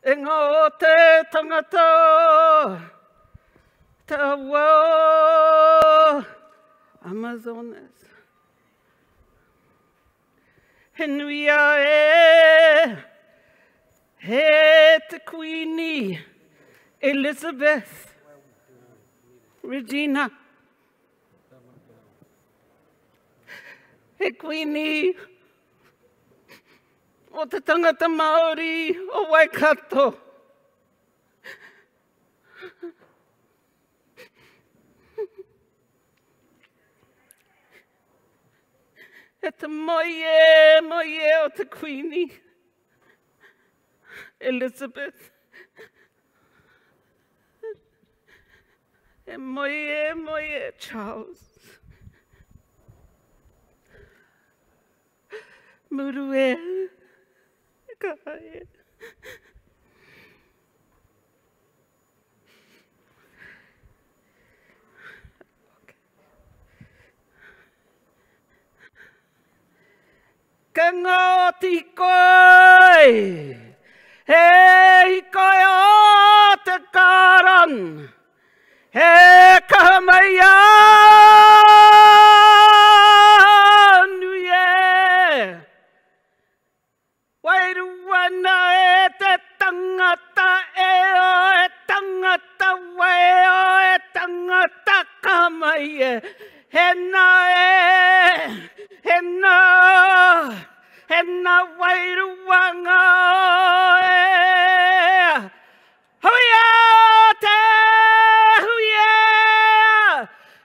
e ngā o te tangata tawa Amazonas. He nui a he te Queenie Elizabeth Regina. He Queenie o te tangata Māori o Waikato. E te moie o te Queenie Elizabeth. E moie Charles. Muru e ka hae. Ka ngoti koe, he koe o te karan, he ka mai anu e. Wairuana e te tangata e tangata wai e tangata ka mai e. Hena wairuanga e. Huia te huia.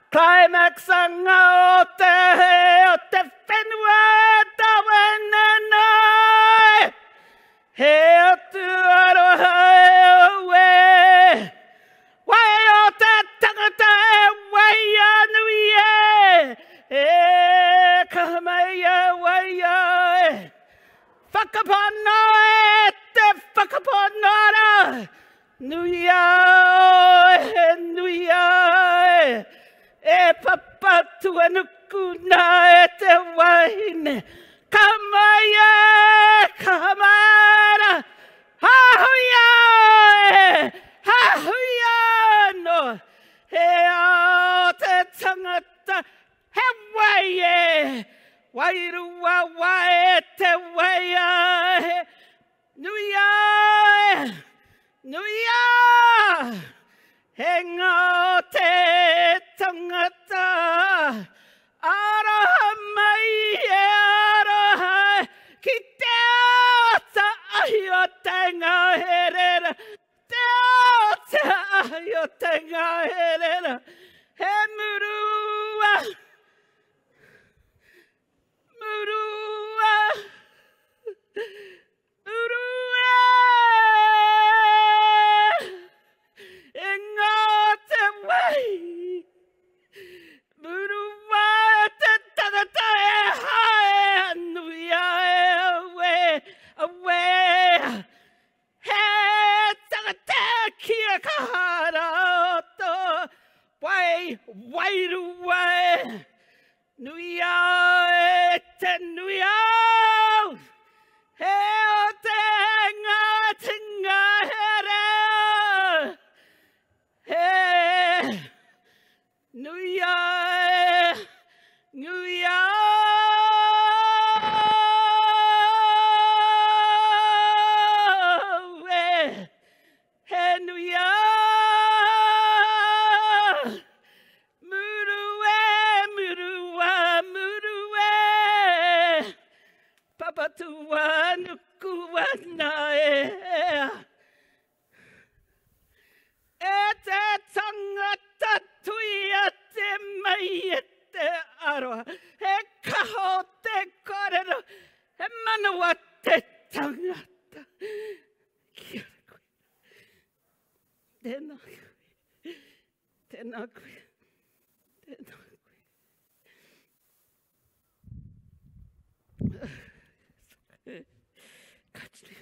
Climax anga o te whenua tawenana. He atu aroha e. Wai o te tangata e wai anui e. E ka mai e wai e. Whakapana e te whakapanara. Nuia e. E papatu anukuna e te waine. Ka mai e, ka maara. Hahuia no. He o te tangata. He wai e. Wairua wai te wai e. Nuia. He ngā te tangata. Aroha mai e aroha. Ki te ota ahi o te ngā herera. Te ota ahi o te ngā herera. He murua. E ngā te wai. Murua te tangata e hae anuia e awe. He tangata kia kahara o to. Wairua e. Nuia e te nuia. He o te ngā here. He nuia e. Nuia. He nuia. Papatua nukua na e. E te tangata tui a te mai e te aroa. He kaho te korero. He manawa te tangata. Kia ora koe. Tēnā koe. Tēnā koe. Tēnā koe. Catch me.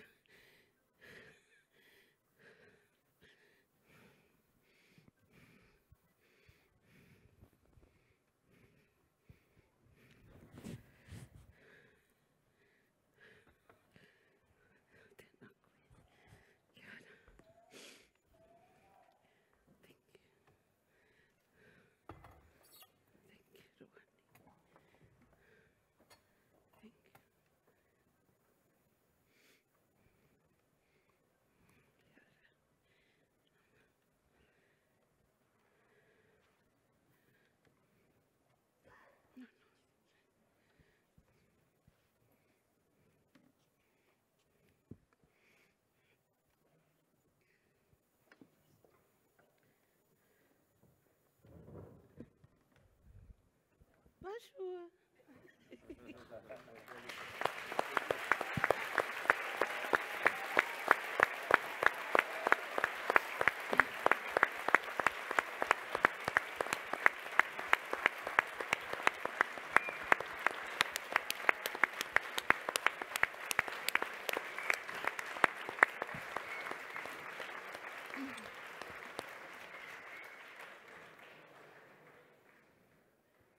joie.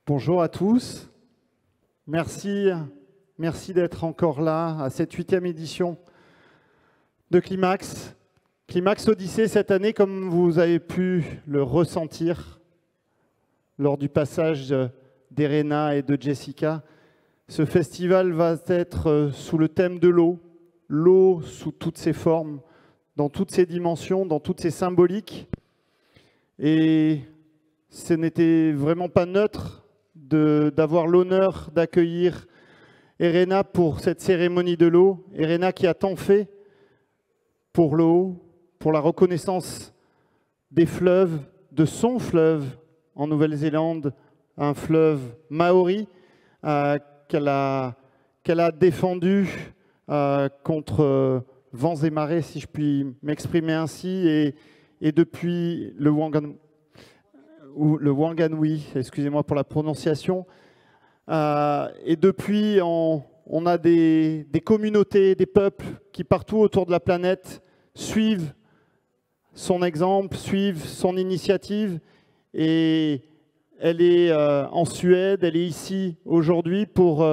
Bonjour à tous. Merci d'être encore là à cette 8e édition de Climax. Climax Odyssée cette année, comme vous avez pu le ressentir lors du passage d'Erena et de Jessica, ce festival va être sous le thème de l'eau, l'eau sous toutes ses formes, dans toutes ses dimensions, dans toutes ses symboliques. Et ce n'était vraiment pas neutre d'avoir l'honneur d'accueillir Erena pour cette cérémonie de l'eau. Erena qui a tant fait pour l'eau, pour la reconnaissance des fleuves, de son fleuve en Nouvelle-Zélande, un fleuve maori qu'elle a défendu contre vents et marées, si je puis m'exprimer ainsi, et depuis le Wanganui, excusez-moi pour la prononciation. Et depuis, on a des communautés, des peuples qui partout autour de la planète suivent son exemple, suivent son initiative. Et elle est en Suède, elle est ici aujourd'hui pour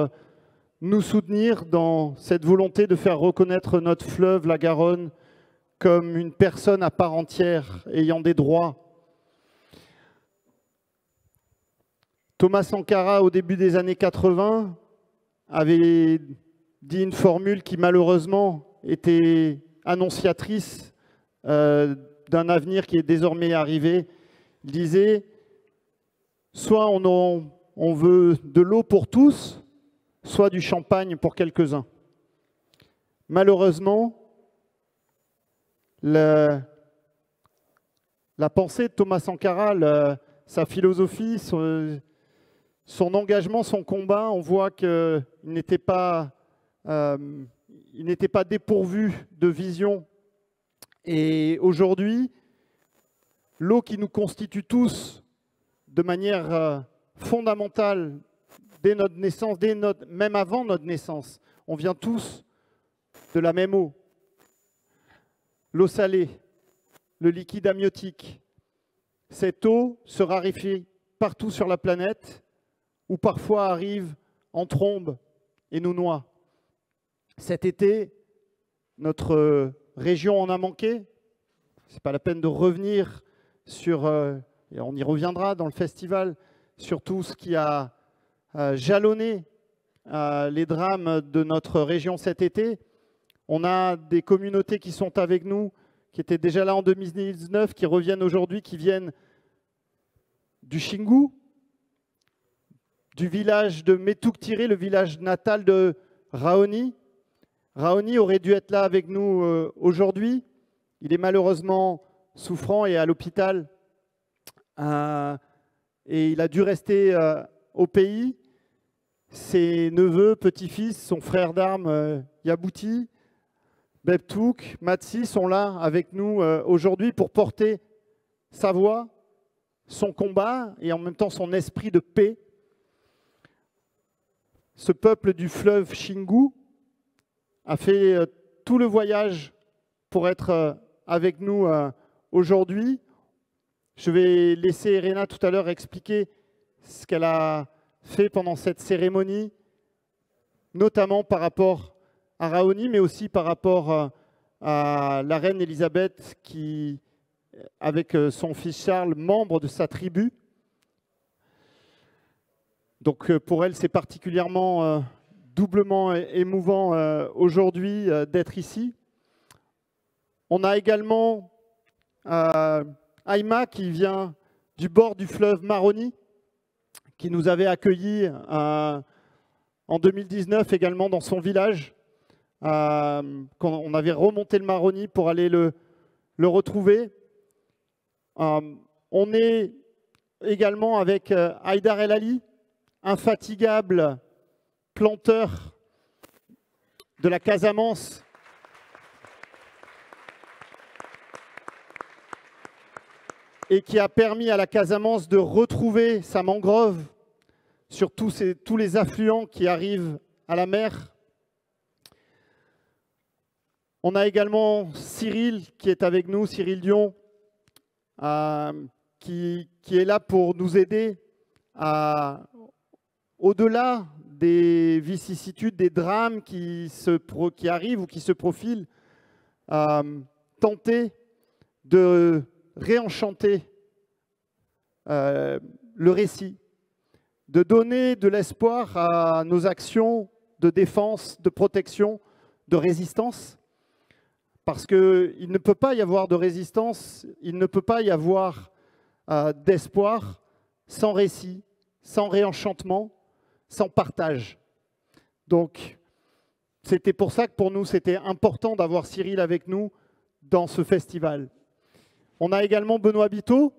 nous soutenir dans cette volonté de faire reconnaître notre fleuve, la Garonne, comme une personne à part entière, ayant des droits. Thomas Sankara, au début des années 80, avait dit une formule qui malheureusement était annonciatrice d'un avenir qui est désormais arrivé. Il disait, soit on veut de l'eau pour tous, soit du champagne pour quelques-uns. Malheureusement, la pensée de Thomas Sankara, sa philosophie, son engagement, son combat, on voit qu'il n'était pas dépourvu de vision. Et aujourd'hui, l'eau qui nous constitue tous de manière fondamentale dès notre naissance, même avant notre naissance, on vient tous de la même eau. L'eau salée, le liquide amniotique. Cette eau se raréfie partout sur la planète, ou parfois arrive en trombe et nous noie. Cet été, notre région en a manqué. Ce n'est pas la peine de revenir sur, et on y reviendra dans le festival, sur tout ce qui a jalonné les drames de notre région cet été. On a des communautés qui sont avec nous, qui étaient déjà là en 2019, qui reviennent aujourd'hui, qui viennent du Xingu, du village de Metuktiri, le village natal de Raoni. Raoni aurait dû être là avec nous aujourd'hui. Il est malheureusement souffrant et à l'hôpital. Et il a dû rester au pays. Ses neveux, petits-fils, son frère d'armes Yabouti, Bebtouk, Matsi sont là avec nous aujourd'hui pour porter sa voix, son combat et en même temps son esprit de paix. Ce peuple du fleuve Xingu a fait tout le voyage pour être avec nous aujourd'hui. Je vais laisser Erena tout à l'heure expliquer ce qu'elle a fait pendant cette cérémonie, notamment par rapport à Raoni, mais aussi par rapport à la reine Elisabeth qui, avec son fils Charles, membre de sa tribu. Donc pour elle, c'est particulièrement doublement émouvant aujourd'hui d'être ici. On a également Aïma qui vient du bord du fleuve Maroni, qui nous avait accueillis en 2019 également dans son village, quand on avait remonté le Maroni pour aller le retrouver. On est également avec Haïdar El Ali, infatigable planteur de la Casamance, et qui a permis à la Casamance de retrouver sa mangrove sur tous les affluents qui arrivent à la mer. On a également Cyril qui est avec nous, Cyril Dion, qui est là pour nous aider au-delà des vicissitudes, des drames qui arrivent ou qui se profilent, tenter de réenchanter le récit, de donner de l'espoir à nos actions de défense, de protection, de résistance. Parce qu'il ne peut pas y avoir de résistance, il ne peut pas y avoir d'espoir sans récit, sans réenchantement, sans partage. Donc, c'était pour ça que pour nous, c'était important d'avoir Cyril avec nous dans ce festival. On a également Benoît Biteau,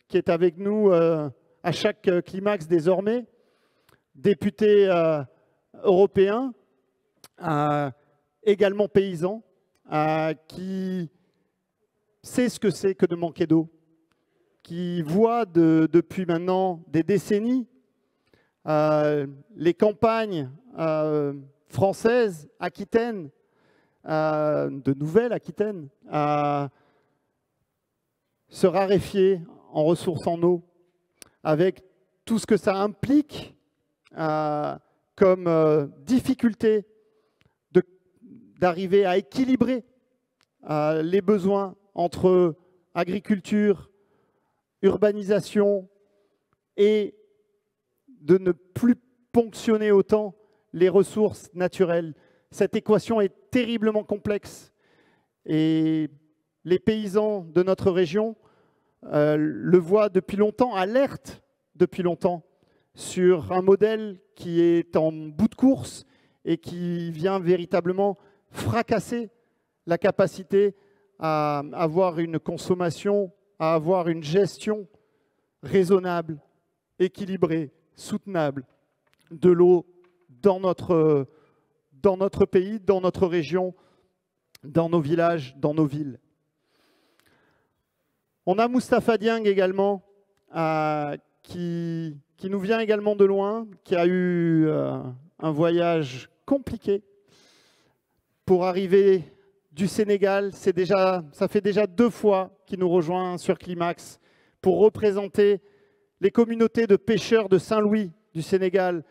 qui est avec nous à chaque climax désormais, député européen, également paysan, qui sait ce que c'est que de manquer d'eau, qui voit depuis maintenant des décennies les campagnes françaises, aquitaines, de Nouvelle-Aquitaine, se raréfier en ressources en eau, avec tout ce que ça implique comme difficulté d'arriver à équilibrer les besoins entre agriculture, urbanisation et de ne plus ponctionner autant les ressources naturelles. Cette équation est terriblement complexe et les paysans de notre région le voient depuis longtemps, alertent depuis longtemps sur un modèle qui est en bout de course et qui vient véritablement fracasser la capacité à avoir une consommation, à avoir une gestion raisonnable, équilibrée, soutenable de l'eau dans notre pays, dans notre région, dans nos villages, dans nos villes. On a Moustapha Dieng également, qui nous vient également de loin, qui a eu un voyage compliqué pour arriver du Sénégal. Ça fait déjà 2 fois qu'il nous rejoint sur Climax pour représenter les communautés de pêcheurs de Saint-Louis du Sénégal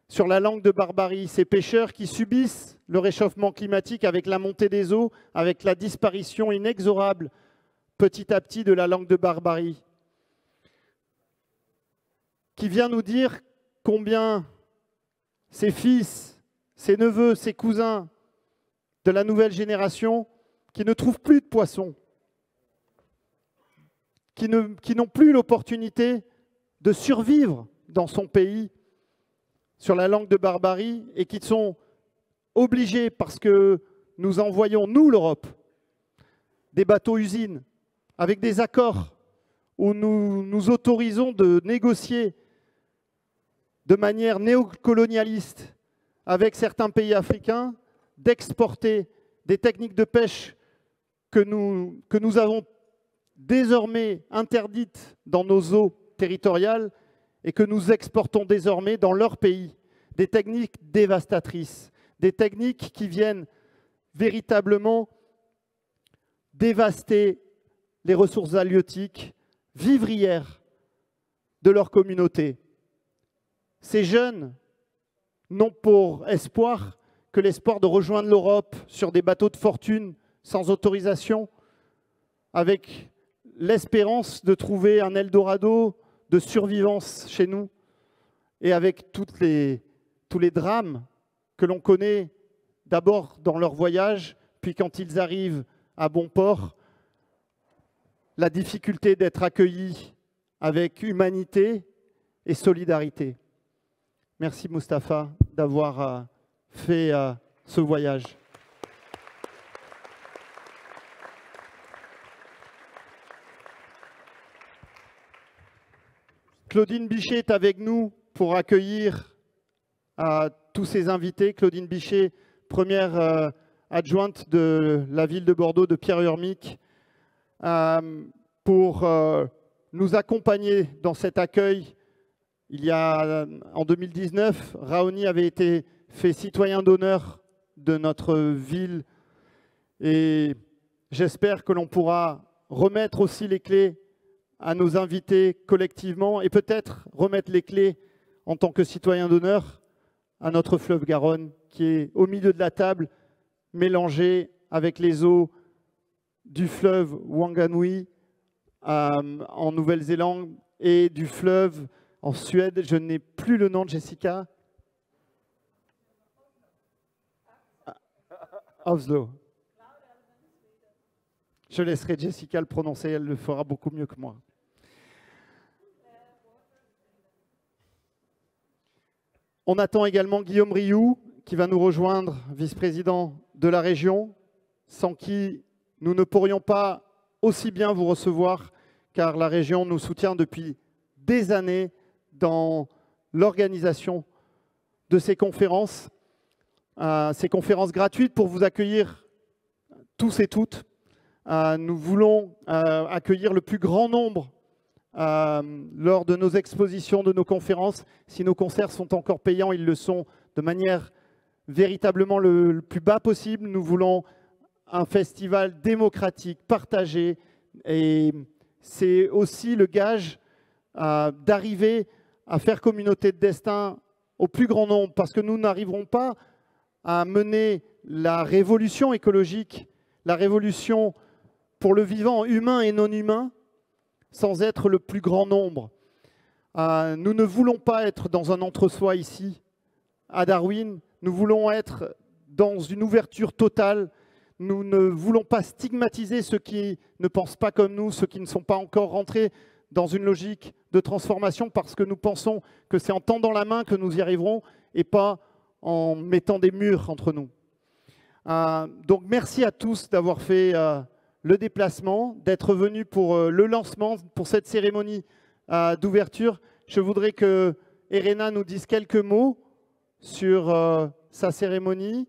sur la langue de Barbarie. Ces pêcheurs qui subissent le réchauffement climatique avec la montée des eaux, avec la disparition inexorable petit à petit de la langue de Barbarie, qui vient nous dire combien ses fils, ses neveux, ses cousins de la nouvelle génération qui ne trouvent plus de poissons, qui n'ont plus l'opportunité de survivre dans son pays sur la langue de Barbarie et qui sont obligés, parce que nous envoyons, nous l'Europe, des bateaux-usines avec des accords où nous nous autorisons de négocier de manière néocolonialiste avec certains pays africains, d'exporter des techniques de pêche que nous avons désormais interdites dans nos eaux territoriales et que nous exportons désormais dans leur pays. Des techniques dévastatrices, des techniques qui viennent véritablement dévaster les ressources halieutiques, vivrières de leur communauté. Ces jeunes n'ont pour espoir que l'espoir de rejoindre l'Europe sur des bateaux de fortune sans autorisation, avec l'espérance de trouver un Eldorado de survivance chez nous, et avec tous les drames que l'on connaît d'abord dans leur voyage, puis quand ils arrivent à bon port, la difficulté d'être accueillis avec humanité et solidarité. Merci Moustapha d'avoir fait ce voyage. Claudine Bichet est avec nous pour accueillir tous ces invités. Claudine Bichet, première adjointe de la ville de Bordeaux, de Pierre Urmic, pour nous accompagner dans cet accueil. En 2019, Raoni avait été fait citoyen d'honneur de notre ville et j'espère que l'on pourra remettre aussi les clés à nos invités collectivement et peut-être remettre les clés en tant que citoyen d'honneur à notre fleuve Garonne qui est au milieu de la table, mélangé avec les eaux du fleuve Wanganui en Nouvelle-Zélande et du fleuve en Suède. Je n'ai plus le nom de Jessica. Oslo. Je laisserai Jessica le prononcer, elle le fera beaucoup mieux que moi. On attend également Guillaume Rioux, qui va nous rejoindre, vice-président de la région, sans qui nous ne pourrions pas aussi bien vous recevoir, car la région nous soutient depuis des années dans l'organisation de ces conférences gratuites pour vous accueillir tous et toutes. Nous voulons accueillir le plus grand nombre lors de nos expositions, de nos conférences. Si nos concerts sont encore payants, ils le sont de manière véritablement le plus bas possible. Nous voulons un festival démocratique, partagé, et c'est aussi le gage d'arriver à faire communauté de destin au plus grand nombre, parce que nous n'arriverons pas à mener la révolution écologique, la révolution pour le vivant humain et non humain, sans être le plus grand nombre. Nous ne voulons pas être dans un entre-soi ici, à Darwin. Nous voulons être dans une ouverture totale. Nous ne voulons pas stigmatiser ceux qui ne pensent pas comme nous, ceux qui ne sont pas encore rentrés dans une logique de transformation, parce que nous pensons que c'est en tendant la main que nous y arriverons et pas en mettant des murs entre nous. Donc merci à tous d'avoir fait le déplacement, d'être venus pour le lancement, pour cette cérémonie d'ouverture. Je voudrais que Erena nous dise quelques mots sur sa cérémonie.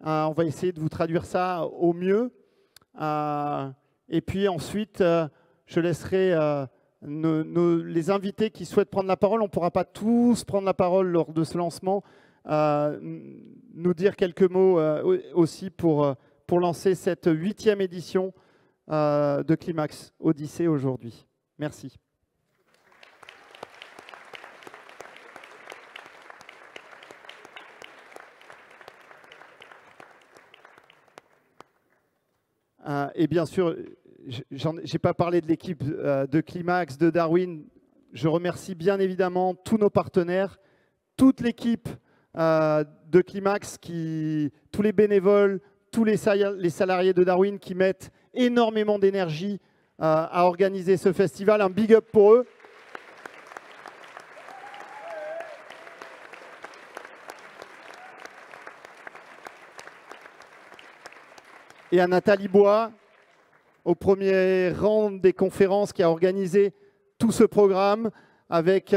On va essayer de vous traduire ça au mieux. Et puis ensuite, je laisserai les invités qui souhaitent prendre la parole. On ne pourra pas tous prendre la parole lors de ce lancement. Nous dire quelques mots aussi pour lancer cette 8e édition de Climax Odyssée aujourd'hui. Merci. Et bien sûr, je n'ai pas parlé de l'équipe de Climax, de Darwin. Je remercie bien évidemment tous nos partenaires, toute l'équipe de Climax, tous les bénévoles, tous les salariés de Darwin qui mettent énormément d'énergie à organiser ce festival. Un big up pour eux. Et à Nathalie Bois, au premier rang des conférences, qui a organisé tout ce programme avec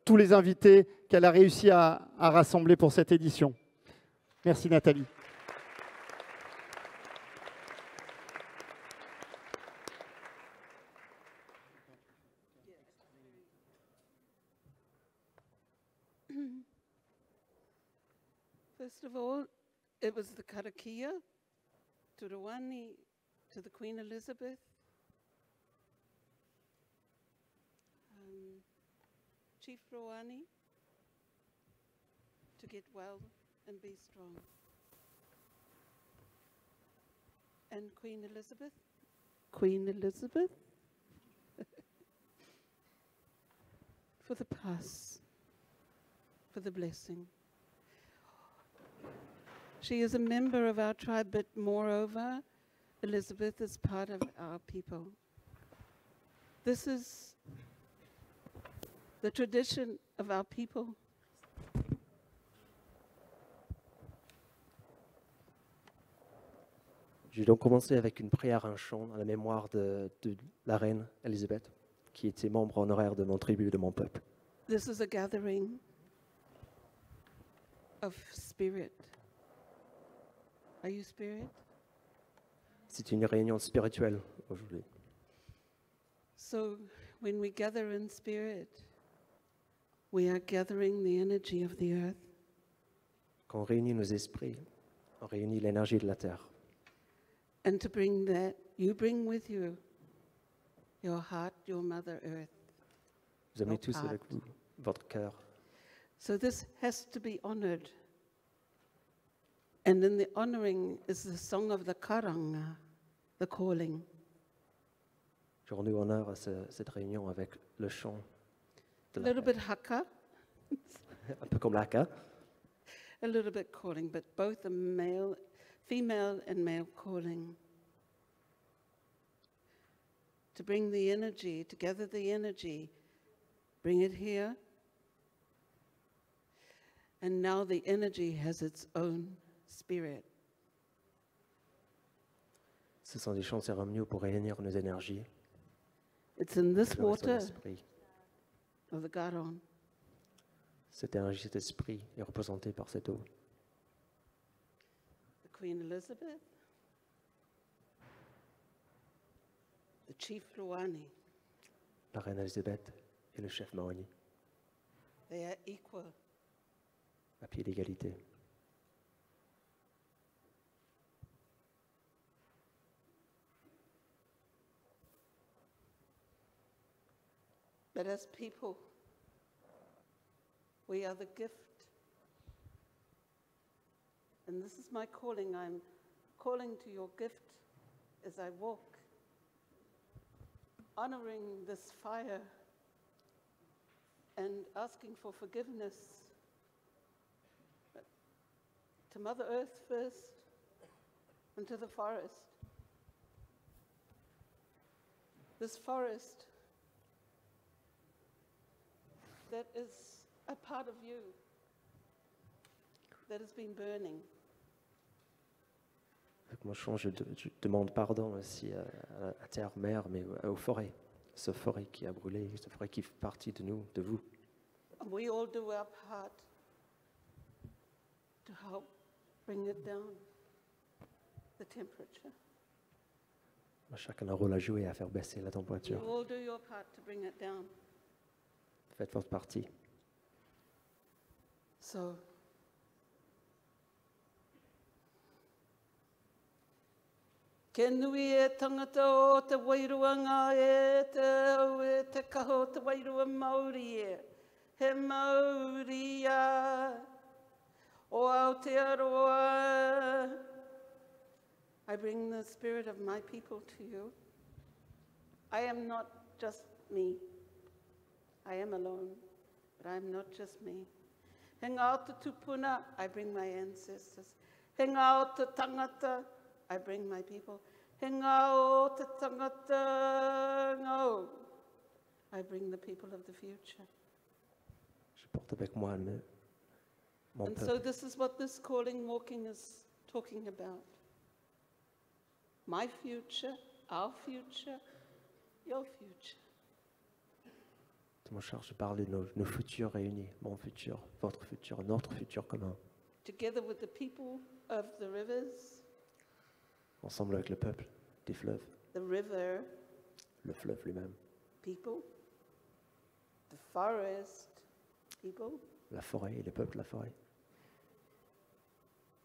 tous les invités qu'elle a réussi à rassembler pour cette édition. Merci Nathalie. First of all, it was the Karakia, to Rawani, to the Queen Elizabeth, Chief Rawani, to get well and be strong. And Queen Elizabeth, for the pass, for the blessing. She is a member of our tribe, but moreover, Elizabeth is part of our people. This is the tradition of our people. Je vais donc commencer avec une prière, un chant à la mémoire de la reine Elisabeth, qui était membre honoraire de mon tribu, de mon peuple. This is a gathering of spirit. Are you spirit? C'est une réunion spirituelle aujourd'hui. So when we gather in spirit, we are gathering the energy of the earth. Quand on réunit nos esprits, on réunit l'énergie de la terre. And to bring that, you bring with you your heart, your Mother Earth. Vous amenez Your tous avec heart. vous votre cœur. So this has to be honored. And in the honoring is the song of the karanga, the calling. Je rends honneur à cette réunion avec le chant, A little bit haka, un peu comme l'aka, a little bit calling, but both a male, female and male calling. To bring the energy, to gather the energy, bring it here. And now the energy has its own spirit. Ce sont des chants cérémoniaux pour réunir nos énergies. It's in this avec son water esprit. of the Garon. Cette énergie, cet esprit est représenté par cette eau. The Queen Elizabeth, the Chief Luani, La reine Elisabeth et le chef Mahoney, they are equal. à pied d'égalité. But as people, we are the gift. And this is my calling. I'm calling to your gift as I walk, honoring this fire and asking for forgiveness to Mother Earth first and to the forest. This forest that is a part of you that has been burning. Avec mon chant, je demande pardon aussi à la terre mère, mais aux forêts. Ce forêt qui a brûlé, ce forêt qui fait partie de nous, de vous. And we all do our part to help bring it down, the temperature. Chacun a un rôle à jouer à faire baisser la You température. all do your part to bring it down. Faites votre partie. So, ke nui e tangata o te wairuanga te kaho te wairua Māori e. He Māori a o Aotearoa. I bring the spirit of my people to you. I am not just me. I am alone, but I am not just me. He ngā o te tupuna, I bring my ancestors. He ngā o te tangata, I bring my people. He ngā o te tangata ngau, I bring the people of the future. Je porte avec moi mon And peuple. so this is what this calling walking is talking about. My future, our future, your future. Tout mon char, je parle de nos futurs réunis, mon futur, votre futur, notre futur commun, Together with the people of the rivers, ensemble avec le peuple des fleuves, the river le fleuve lui-même, people, the forest people, la forêt et le peuple de la forêt,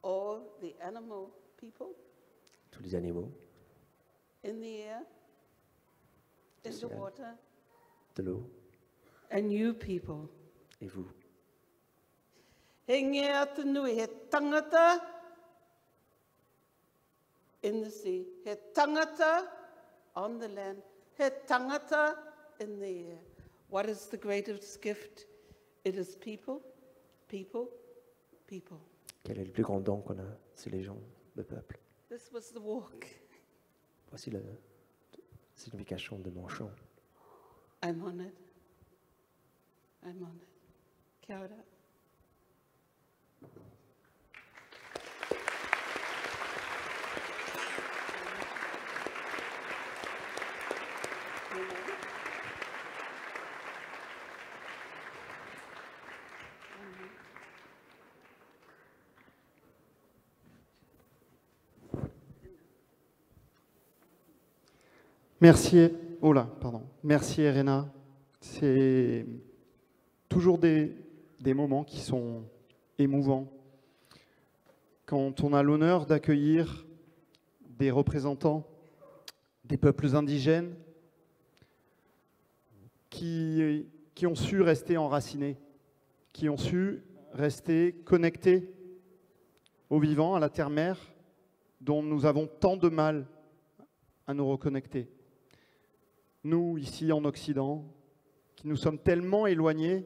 or the animal people, tous les animaux, in the air, in the ciel. water, de l'eau and you people. et vous. He nge atu nui, he tangata in the sea, he tangata on the land, he tangata in the air. What is the greatest gift? It is people, people, people. Quel est le plus grand don qu'on a? C'est les gens, le peuple. This was the walk. Voici la signification de mon chant. I'm honored. I'm honored. Kia ora. Merci. Oh là, pardon. Merci, Irena. C'est toujours des moments qui sont émouvants. Quand on a l'honneur d'accueillir des représentants des peuples indigènes qui ont su rester enracinés, qui ont su rester connectés au vivant, à la terre-mère, dont nous avons tant de mal à nous reconnecter. Nous, ici en Occident, qui nous sommes tellement éloignés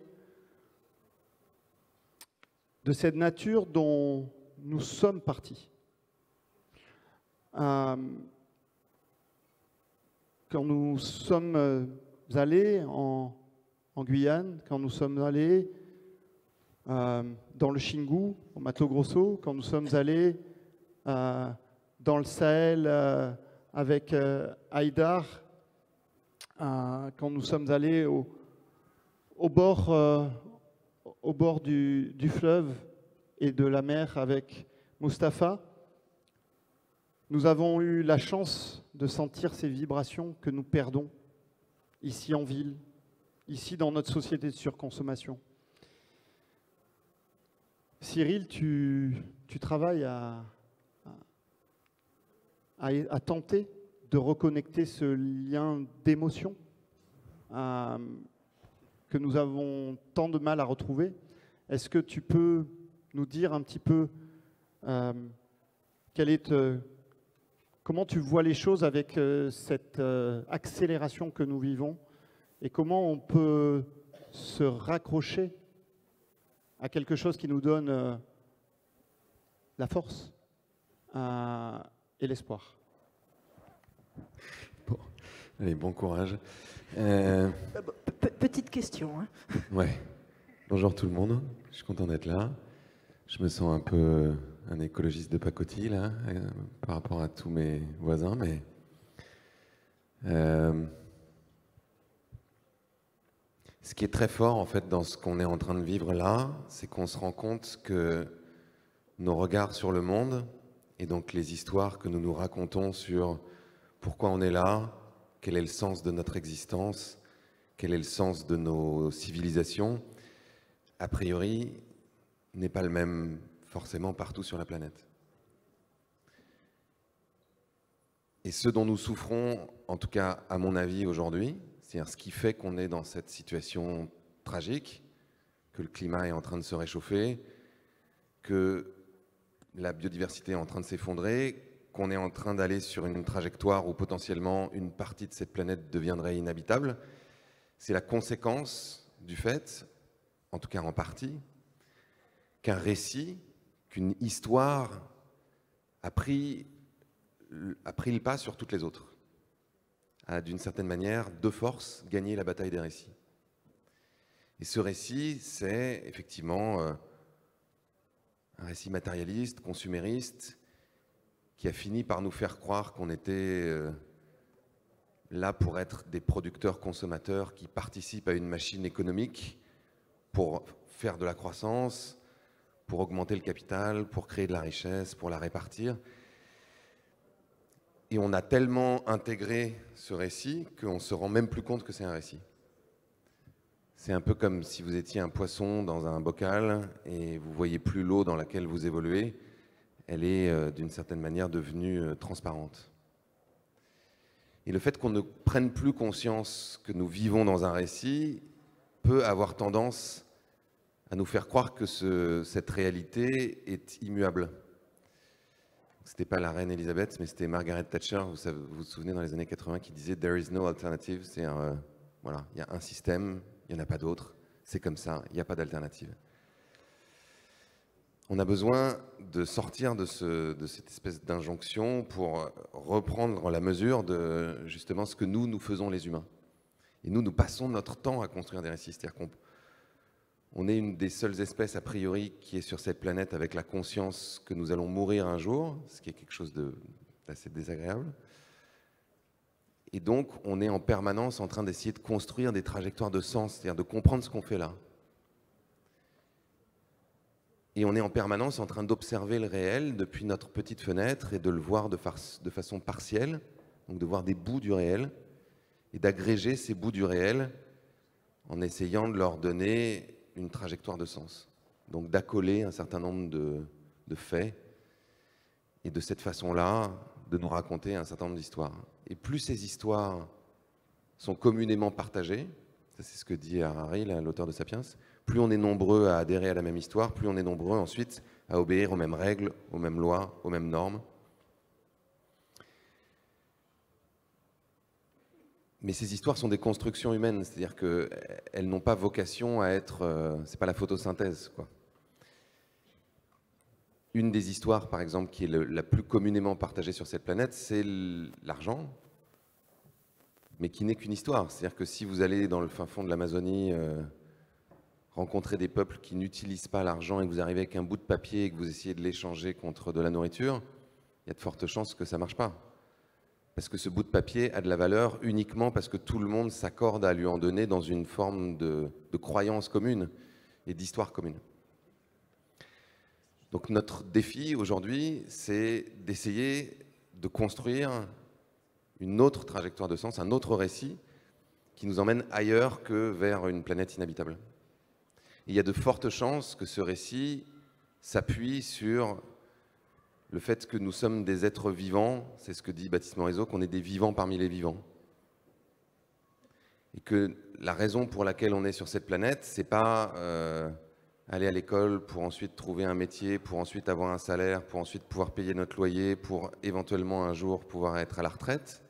de cette nature dont nous sommes partis. Quand nous sommes allés en Guyane, quand nous sommes allés dans le Xingu, au Mato Grosso, quand nous sommes allés dans le Sahel avec Haïdar, quand nous sommes allés au bord du fleuve et de la mer avec Mustapha, nous avons eu la chance de sentir ces vibrations que nous perdons ici en ville, ici dans notre société de surconsommation. Cyril, tu travailles à tenter de reconnecter ce lien d'émotion que nous avons tant de mal à retrouver. Est-ce que tu peux nous dire un petit peu comment tu vois les choses avec cette accélération que nous vivons et comment on peut se raccrocher à quelque chose qui nous donne la force et l'espoir. Bon. Allez, bon courage. Petite question. Hein. Ouais. Bonjour tout le monde, je suis content d'être là. Je me sens un peu un écologiste de pacotille là, par rapport à tous mes voisins, mais ce qui est très fort en fait dans ce qu'on est en train de vivre là, c'est qu'on se rend compte que nos regards sur le monde et donc les histoires que nous nous racontons sur pourquoi on est là, quel est le sens de notre existence, quel est le sens de nos civilisations, a priori, n'est pas le même forcément partout sur la planète. Et ce dont nous souffrons, en tout cas à mon avis aujourd'hui, c'est-à-dire ce qui fait qu'on est dans cette situation tragique, que le climat est en train de se réchauffer, que la biodiversité est en train de s'effondrer, qu'on est en train d'aller sur une trajectoire où potentiellement une partie de cette planète deviendrait inhabitable, c'est la conséquence du fait, en tout cas en partie, qu'un récit, qu'une histoire a pris le pas sur toutes les autres, a d'une certaine manière, de force, gagné la bataille des récits. Et ce récit, c'est effectivement un récit matérialiste, consumériste, qui a fini par nous faire croire qu'on était là pour être des producteurs-consommateurs qui participent à une machine économique pour faire de la croissance, pour augmenter le capital, pour créer de la richesse, pour la répartir. Et on a tellement intégré ce récit qu'on ne se rend même plus compte que c'est un récit. C'est un peu comme si vous étiez un poisson dans un bocal et vous ne voyez plus l'eau dans laquelle vous évoluez. Elle est d'une certaine manière devenue transparente. Et le fait qu'on ne prenne plus conscience que nous vivons dans un récit peut avoir tendance à nous faire croire que cette réalité est immuable. Ce n'était pas la reine Elisabeth, mais c'était Margaret Thatcher, vous vous souvenez, dans les années 80, qui disait « There is no alternative ». C'est voilà, il y a un système, il n'y en a pas d'autre, c'est comme ça, il n'y a pas d'alternative. On a besoin de sortir de cette espèce d'injonction pour reprendre la mesure de justement ce que nous faisons les humains. Et nous passons notre temps à construire des récits. C'est-à-dire qu'on est une des seules espèces a priori qui est sur cette planète avec la conscience que nous allons mourir un jour, ce qui est quelque chose d'assez désagréable. Et donc on est en permanence en train d'essayer de construire des trajectoires de sens, c'est-à-dire de comprendre ce qu'on fait là. Et on est en permanence en train d'observer le réel depuis notre petite fenêtre et de le voir de façon partielle, donc de voir des bouts du réel, et d'agréger ces bouts du réel en essayant de leur donner une trajectoire de sens. Donc d'accoler un certain nombre de faits et de cette façon-là, de nous raconter un certain nombre d'histoires. Et plus ces histoires sont communément partagées, ça c'est ce que dit Harari, l'auteur de Sapiens, plus on est nombreux à adhérer à la même histoire, plus on est nombreux ensuite à obéir aux mêmes règles, aux mêmes lois, aux mêmes normes. Mais ces histoires sont des constructions humaines, c'est-à-dire qu'elles n'ont pas vocation à être... c'est pas la photosynthèse, quoi. Une des histoires, par exemple, qui est la plus communément partagée sur cette planète, c'est l'argent, mais qui n'est qu'une histoire. C'est-à-dire que si vous allez dans le fin fond de l'Amazonie rencontrer des peuples qui n'utilisent pas l'argent et que vous arrivez avec un bout de papier et que vous essayez de l'échanger contre de la nourriture, il y a de fortes chances que ça ne marche pas. Parce que ce bout de papier a de la valeur uniquement parce que tout le monde s'accorde à lui en donner dans une forme de croyance commune et d'histoire commune. Donc notre défi aujourd'hui, c'est d'essayer de construire une autre trajectoire de sens, un autre récit qui nous emmène ailleurs que vers une planète inhabitable. Et il y a de fortes chances que ce récit s'appuie sur le fait que nous sommes des êtres vivants, c'est ce que dit Baptiste Morisot, qu'on est des vivants parmi les vivants. Et que la raison pour laquelle on est sur cette planète, c'est pas aller à l'école pour ensuite trouver un métier, pour ensuite avoir un salaire, pour ensuite pouvoir payer notre loyer, pour éventuellement un jour pouvoir être à la retraite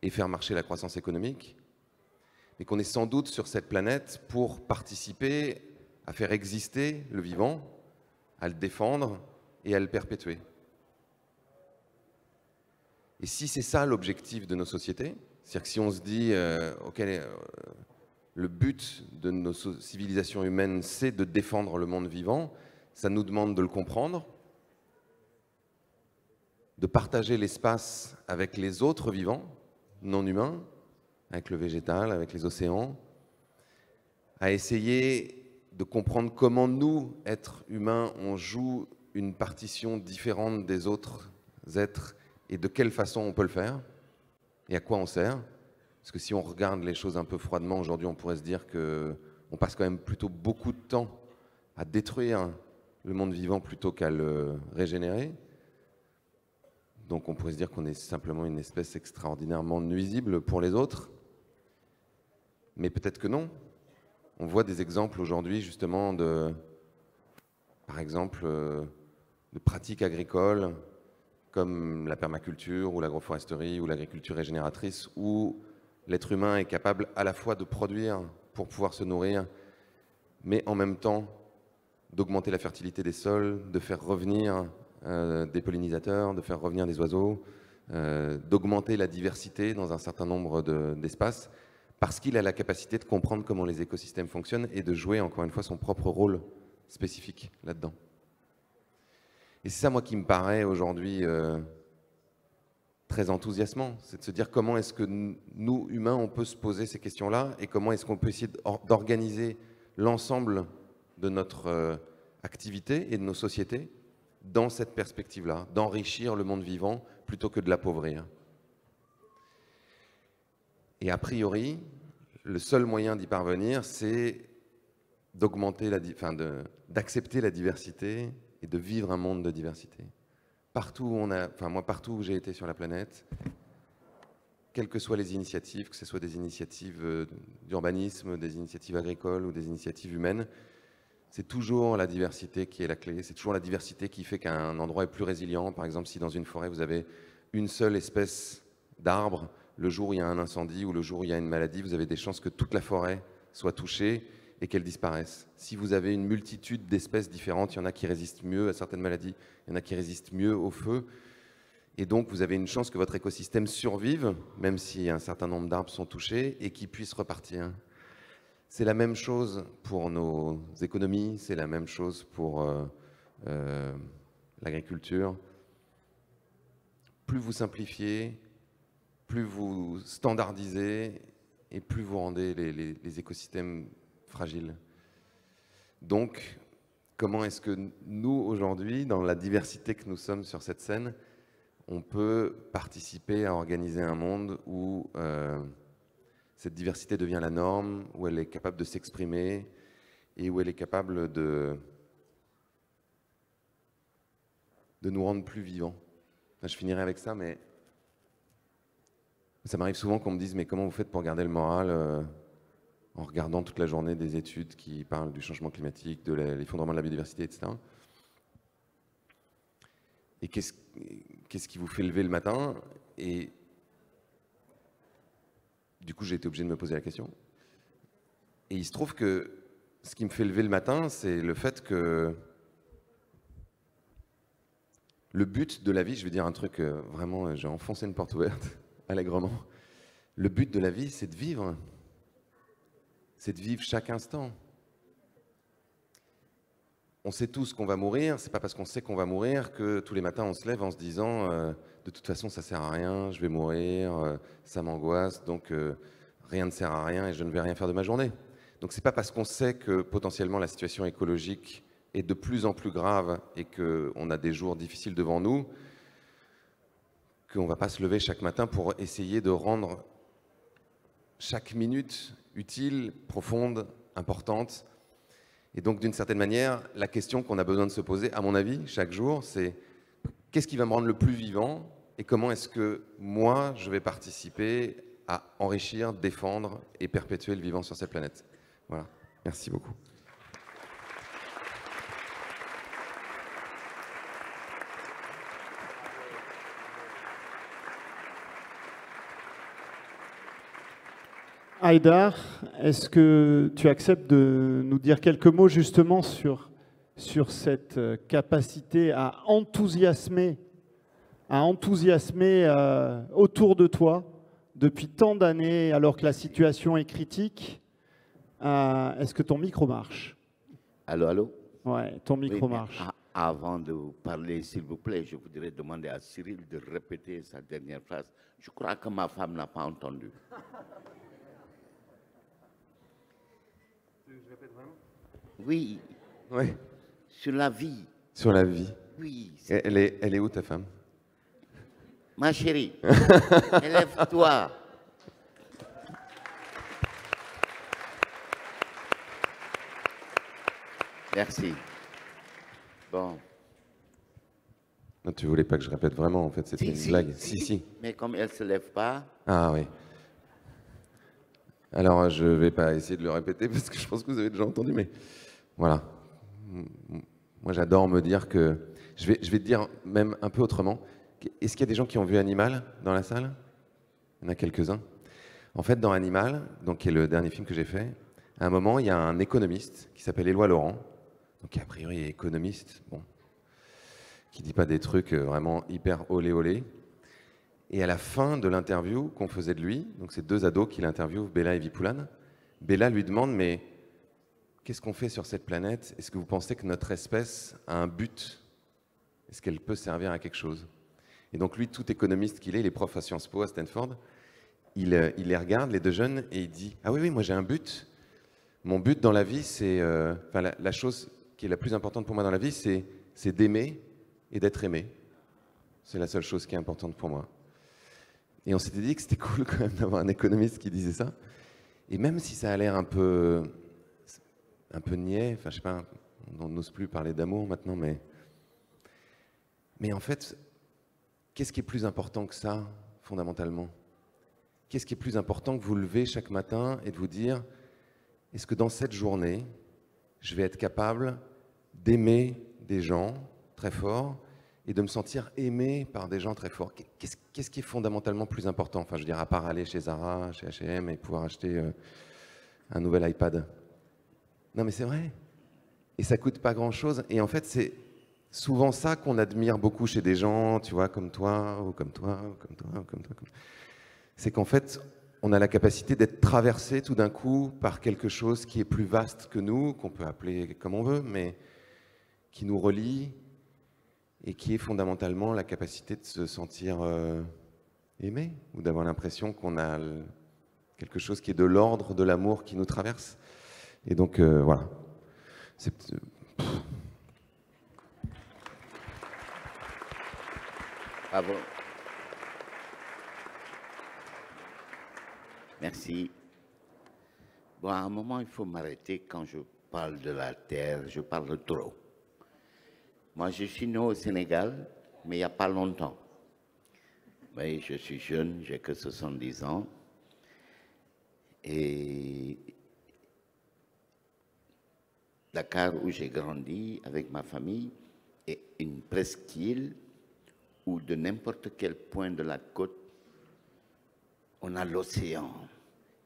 et faire marcher la croissance économique, mais qu'on est sans doute sur cette planète pour participer à faire exister le vivant, à le défendre et à le perpétuer. Et si c'est ça l'objectif de nos sociétés, c'est-à-dire que si on se dit ok, le but de nos civilisations humaines, c'est de défendre le monde vivant, ça nous demande de le comprendre, de partager l'espace avec les autres vivants, non humains, avec le végétal, avec les océans, à essayer de comprendre comment nous, êtres humains, on joue une partition différente des autres êtres et de quelle façon on peut le faire et à quoi on sert. Parce que si on regarde les choses un peu froidement, aujourd'hui, on pourrait se dire qu'on passe quand même plutôt beaucoup de temps à détruire le monde vivant plutôt qu'à le régénérer. Donc on pourrait se dire qu'on est simplement une espèce extraordinairement nuisible pour les autres. Mais peut-être que non. On voit des exemples aujourd'hui justement par exemple, de pratiques agricoles comme la permaculture ou l'agroforesterie ou l'agriculture régénératrice où l'être humain est capable à la fois de produire pour pouvoir se nourrir, mais en même temps d'augmenter la fertilité des sols, de faire revenir des pollinisateurs, de faire revenir des oiseaux, d'augmenter la diversité dans un certain nombre d'espaces, parce qu'il a la capacité de comprendre comment les écosystèmes fonctionnent et de jouer, encore une fois, son propre rôle spécifique là-dedans. Et c'est ça, moi, qui me paraît aujourd'hui très enthousiasmant, c'est de se dire comment est-ce que nous, humains, on peut se poser ces questions-là et comment est-ce qu'on peut essayer d'organiser l'ensemble de notre activité et de nos sociétés dans cette perspective-là, d'enrichir le monde vivant plutôt que de l'appauvrir. Et a priori, le seul moyen d'y parvenir, c'est d'accepter la diversité et de vivre un monde de diversité. Partout où partout où j'ai été sur la planète, quelles que soient les initiatives, que ce soit des initiatives d'urbanisme, des initiatives agricoles ou des initiatives humaines, c'est toujours la diversité qui est la clé. C'est toujours la diversité qui fait qu'un endroit est plus résilient. Par exemple, si dans une forêt, vous avez une seule espèce d'arbre, le jour où il y a un incendie ou le jour où il y a une maladie, vous avez des chances que toute la forêt soit touchée et qu'elle disparaisse. Si vous avez une multitude d'espèces différentes, il y en a qui résistent mieux à certaines maladies, il y en a qui résistent mieux au feu. Et donc, vous avez une chance que votre écosystème survive, même si un certain nombre d'arbres sont touchés, et qu'il puisse repartir. C'est la même chose pour nos économies, c'est la même chose pour l'agriculture. Plus vous simplifiez, plus vous standardisez, et plus vous rendez les écosystèmes fragiles. Donc, comment est-ce que nous, aujourd'hui, dans la diversité que nous sommes sur cette scène, on peut participer à organiser un monde où cette diversité devient la norme, où elle est capable de s'exprimer et où elle est capable de nous rendre plus vivants. Enfin, je finirai avec ça, mais ça m'arrive souvent qu'on me dise « mais comment vous faites pour garder le moral en regardant toute la journée des études qui parlent du changement climatique, de l'effondrement de la biodiversité, etc. » Et qu'est-ce qui vous fait lever le matin? Et du coup, j'ai été obligé de me poser la question. Et il se trouve que ce qui me fait lever le matin, c'est le fait que le but de la vie, je vais dire un truc vraiment, j'ai enfoncé une porte ouverte, allègrement. Le but de la vie, c'est de vivre. C'est de vivre chaque instant. On sait tous qu'on va mourir, c'est pas parce qu'on sait qu'on va mourir que tous les matins on se lève en se disant de toute façon ça sert à rien, je vais mourir, ça m'angoisse, donc rien ne sert à rien et je ne vais rien faire de ma journée. Donc c'est pas parce qu'on sait que potentiellement la situation écologique est de plus en plus grave et qu'on a des jours difficiles devant nous qu'on ne va pas se lever chaque matin pour essayer de rendre chaque minute utile, profonde, importante. Et donc, d'une certaine manière, la question qu'on a besoin de se poser, à mon avis, chaque jour, c'est qu'est-ce qui va me rendre le plus vivant et comment est-ce que moi, je vais participer à enrichir, défendre et perpétuer le vivant sur cette planète. Voilà. Merci beaucoup. Haïdar, est-ce que tu acceptes de nous dire quelques mots justement sur cette capacité à enthousiasmer autour de toi depuis tant d'années alors que la situation est critique? Est-ce que ton micro marche? Allô, allô? Ouais, ton micro Oui, mais marche. Avant de parler, s'il vous plaît, je voudrais demander à Cyril de répéter sa dernière phrase. Je crois que ma femme n'a pas entendu. Je répète vraiment? Oui, Oui. sur la vie. Sur la vie. Oui. Elle est où ta femme? Ma chérie, élève-toi. Merci. Bon. Non, tu voulais pas que je répète vraiment, en fait, c'était une blague. Si. Mais comme elle ne se lève pas, Ah oui. Alors, je vais pas essayer de le répéter parce que je pense que vous avez déjà entendu, mais voilà. Moi, j'adore me dire que... Je vais te dire même un peu autrement. Est-ce qu'il y a des gens qui ont vu Animal dans la salle? Il y en a quelques-uns. En fait, dans Animal, donc, qui est le dernier film que j'ai fait, à un moment, il y a un économiste qui s'appelle Éloi Laurent, donc qui a priori est économiste, bon, qui dit pas des trucs vraiment hyper olé olé. Et à la fin de l'interview qu'on faisait de lui, donc ces deux ados qui l'interviewent, Bella et Vipulan, Bella lui demande « mais qu'est-ce qu'on fait sur cette planète? Est-ce que vous pensez que notre espèce a un but? Est-ce qu'elle peut servir à quelque chose ?» Et donc lui, tout économiste qu'il est, il est prof à Sciences Po à Stanford, il les regarde, les deux jeunes, et il dit « ah oui, moi j'ai un but. Mon but dans la vie, c'est... la chose qui est la plus importante pour moi dans la vie, c'est d'aimer et d'être aimé. C'est la seule chose qui est importante pour moi. » Et on s'était dit que c'était cool quand même d'avoir un économiste qui disait ça. Et même si ça a l'air un peu niais, enfin je sais pas, on n'ose plus parler d'amour maintenant, mais en fait, qu'est-ce qui est plus important que ça, fondamentalement? Qu'est-ce qui est plus important que vous lever chaque matin et de vous dire, est-ce que dans cette journée, je vais être capable d'aimer des gens très forts et de me sentir aimé par des gens très forts? Qu'est-ce qui est fondamentalement plus important? Enfin, je veux dire, à part aller chez Zara, chez H&M et pouvoir acheter un nouvel iPad. Non, mais c'est vrai. Et ça coûte pas grand-chose. Et en fait, c'est souvent ça qu'on admire beaucoup chez des gens, tu vois, comme toi, ou comme toi, ou comme toi, ou comme toi. C'est qu'en fait, on a la capacité d'être traversé tout d'un coup par quelque chose qui est plus vaste que nous, qu'on peut appeler comme on veut, mais qui nous relie, et qui est fondamentalement la capacité de se sentir aimé, ou d'avoir l'impression qu'on a quelque chose qui est de l'ordre de l'amour qui nous traverse. Et donc, voilà. Bravo. Merci. Bon, à un moment, il faut m'arrêter quand je parle de la terre, je parle trop. Moi, je suis né au Sénégal, mais il n'y a pas longtemps. Oui, je suis jeune, j'ai que 70 ans. Et Dakar, où j'ai grandi avec ma famille, est une presqu'île où de n'importe quel point de la côte, on a l'océan.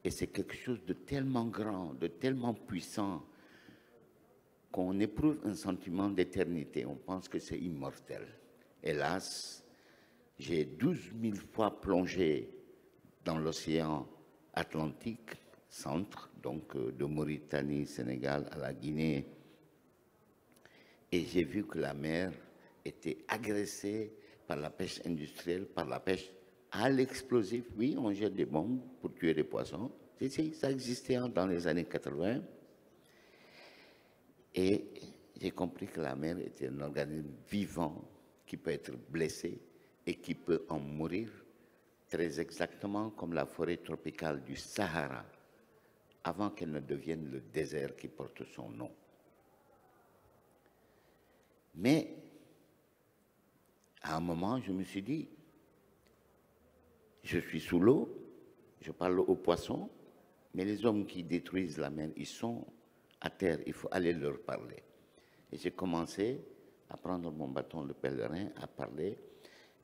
Et c'est quelque chose de tellement grand, de tellement puissant, qu'on éprouve un sentiment d'éternité. On pense que c'est immortel. Hélas, j'ai 12 000 fois plongé dans l'océan Atlantique, centre, donc de Mauritanie, Sénégal à la Guinée. Et j'ai vu que la mer était agressée par la pêche industrielle, par la pêche à l'explosif. Oui, on jette des bombes pour tuer des poissons. Ça existait dans les années 80. Et j'ai compris que la mer était un organisme vivant qui peut être blessé et qui peut en mourir, très exactement comme la forêt tropicale du Sahara, avant qu'elle ne devienne le désert qui porte son nom. Mais, à un moment, je me suis dit, je suis sous l'eau, je parle aux poissons, mais les hommes qui détruisent la mer, ils sont à terre, il faut aller leur parler. Et j'ai commencé à prendre mon bâton de pèlerin, à parler.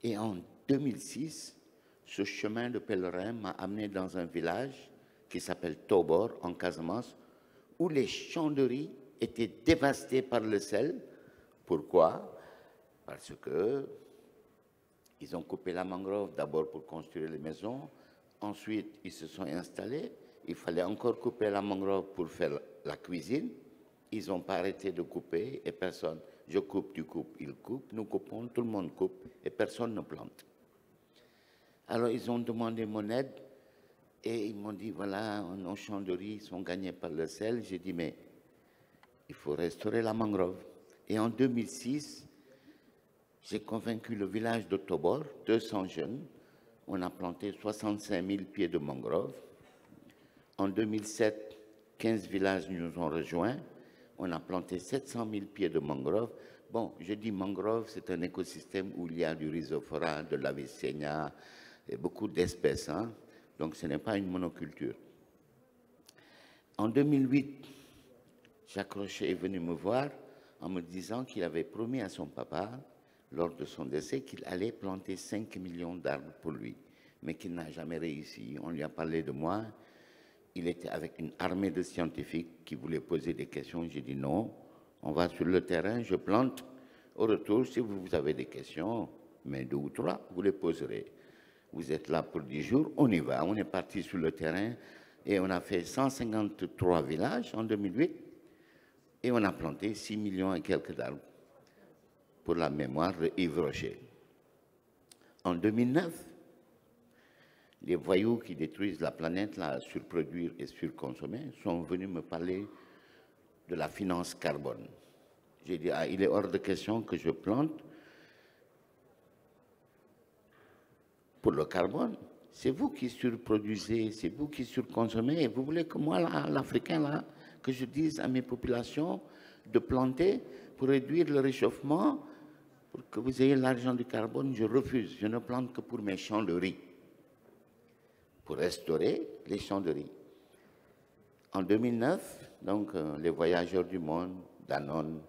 Et en 2006, ce chemin de pèlerin m'a amené dans un village qui s'appelle Tobor, en Casamance, où les champs de riz étaient dévastés par le sel. Pourquoi? Parce que ils ont coupé la mangrove d'abord pour construire les maisons. Ensuite, ils se sont installés. Il fallait encore couper la mangrove pour faire la cuisine. Ils n'ont pas arrêté de couper et personne. Je coupe, tu coupes, ils coupent, nous coupons, tout le monde coupe et personne ne plante. Alors ils ont demandé mon aide et ils m'ont dit voilà, nos champs de riz sont gagnés par le sel. J'ai dit mais il faut restaurer la mangrove. Et en 2006, j'ai convaincu le village de Tobor, 200 jeunes. On a planté 65 000 pieds de mangrove. En 2007, 15 villages nous ont rejoints. On a planté 700 000 pieds de mangrove. Bon, je dis mangrove, c'est un écosystème où il y a du rhizophora, de l'Avicennia, et beaucoup d'espèces. Hein? Donc, ce n'est pas une monoculture. En 2008, Jacques Rochet est venu me voir en me disant qu'il avait promis à son papa, lors de son décès, qu'il allait planter 5 millions d'arbres pour lui, mais qu'il n'a jamais réussi. On lui a parlé de moi. Il était avec une armée de scientifiques qui voulaient poser des questions. J'ai dit non, on va sur le terrain, je plante. Au retour, si vous avez des questions, mais 2 ou 3, vous les poserez. Vous êtes là pour 10 jours, on y va. On est parti sur le terrain et on a fait 153 villages en 2008 et on a planté 6 millions et quelques d'arbres pour la mémoire de Yves Rocher. En 2009, les voyous qui détruisent la planète, là, surproduire et surconsommer, sont venus me parler de la finance carbone. J'ai dit, ah, il est hors de question que je plante pour le carbone. C'est vous qui surproduisez, c'est vous qui surconsommez. Et vous voulez que moi, l'Africain, là, que je dise à mes populations de planter pour réduire le réchauffement, pour que vous ayez l'argent du carbone? Je refuse. Je ne plante que pour mes champs de riz, pour restaurer les champs de riz. En 2009, donc, les voyageurs du monde, Danone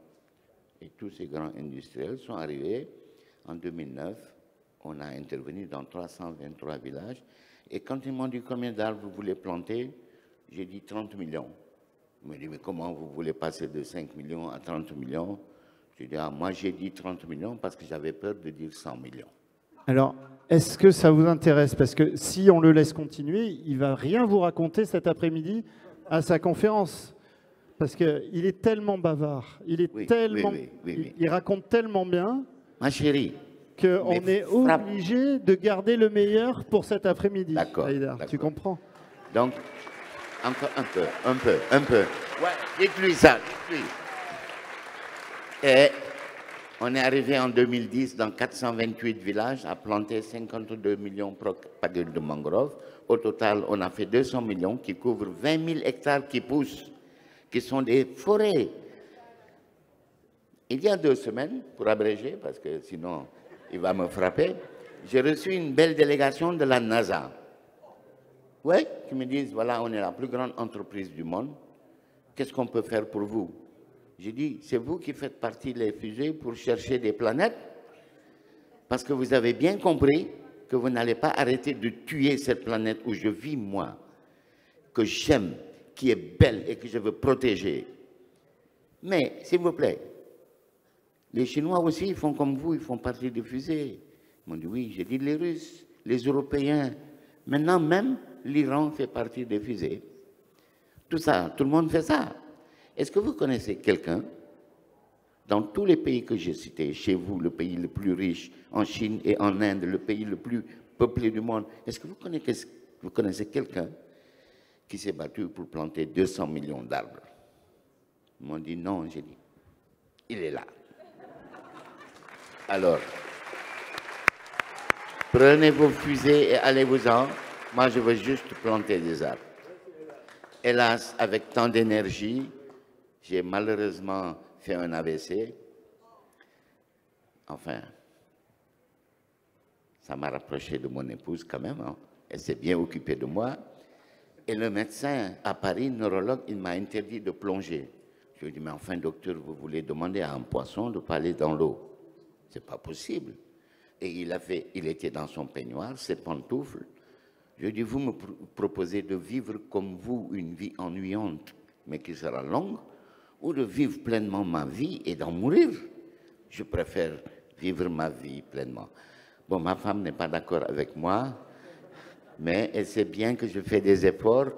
et tous ces grands industriels sont arrivés. En 2009, on a intervenu dans 323 villages. Et quand ils m'ont dit combien d'arbres vous voulez planter, j'ai dit 30 millions. Ils m'ont dit, mais comment vous voulez passer de 5 millions à 30 millions? J'ai dit, ah, moi j'ai dit 30 millions parce que j'avais peur de dire 100 millions. Alors, est-ce que ça vous intéresse? Parce que si on le laisse continuer, il ne va rien vous raconter cet après-midi à sa conférence. Parce qu'il est tellement bavard, il est tellement, il raconte tellement bien, ma chérie, qu'on est obligé de garder le meilleur pour cet après-midi. D'accord. Tu comprends? Donc, encore un peu. Ouais, dites-lui ça, dites-lui. Et on est arrivé en 2010 dans 428 villages à planter 52 millions de pagules de mangrove Au total, on a fait 200 millions qui couvrent 20 000 hectares qui poussent, qui sont des forêts. Il y a 2 semaines, pour abréger, parce que sinon il va me frapper, j'ai reçu une belle délégation de la NASA. Oui, qui me disent, voilà, on est la plus grande entreprise du monde. Qu'est-ce qu'on peut faire pour vous? J'ai dit, c'est vous qui faites partie des fusées pour chercher des planètes, parce que vous avez bien compris que vous n'allez pas arrêter de tuer cette planète où je vis, moi, que j'aime, qui est belle et que je veux protéger. Mais, s'il vous plaît, les Chinois aussi, ils font comme vous, ils font partie des fusées. Ils m'ont dit, oui, j'ai dit les Russes, les Européens. Maintenant même, l'Iran fait partie des fusées. Tout ça, tout le monde fait ça. Est-ce que vous connaissez quelqu'un, dans tous les pays que j'ai cités, chez vous, le pays le plus riche, en Chine et en Inde, le pays le plus peuplé du monde, est-ce que vous connaissez quelqu'un qui s'est battu pour planter 200 millions d'arbres? Ils m'ont dit non, j'ai dit, il est là. Alors, prenez vos fusées et allez-vous-en. Moi, je veux juste planter des arbres. Hélas, avec tant d'énergie, j'ai malheureusement fait un AVC. Enfin, ça m'a rapproché de mon épouse quand même. Hein. Elle s'est bien occupée de moi. Et le médecin à Paris, neurologue, il m'a interdit de plonger. Je lui ai dit, mais enfin, docteur, vous voulez demander à un poisson de ne pas aller dans l'eau? C'est pas possible. Et il était dans son peignoir, ses pantoufles. Je lui ai dit, vous me proposez de vivre comme vous une vie ennuyante, mais qui sera longue, ou de vivre pleinement ma vie et d'en mourir? Je préfère vivre ma vie pleinement. Bon, ma femme n'est pas d'accord avec moi, mais elle sait bien que je fais des efforts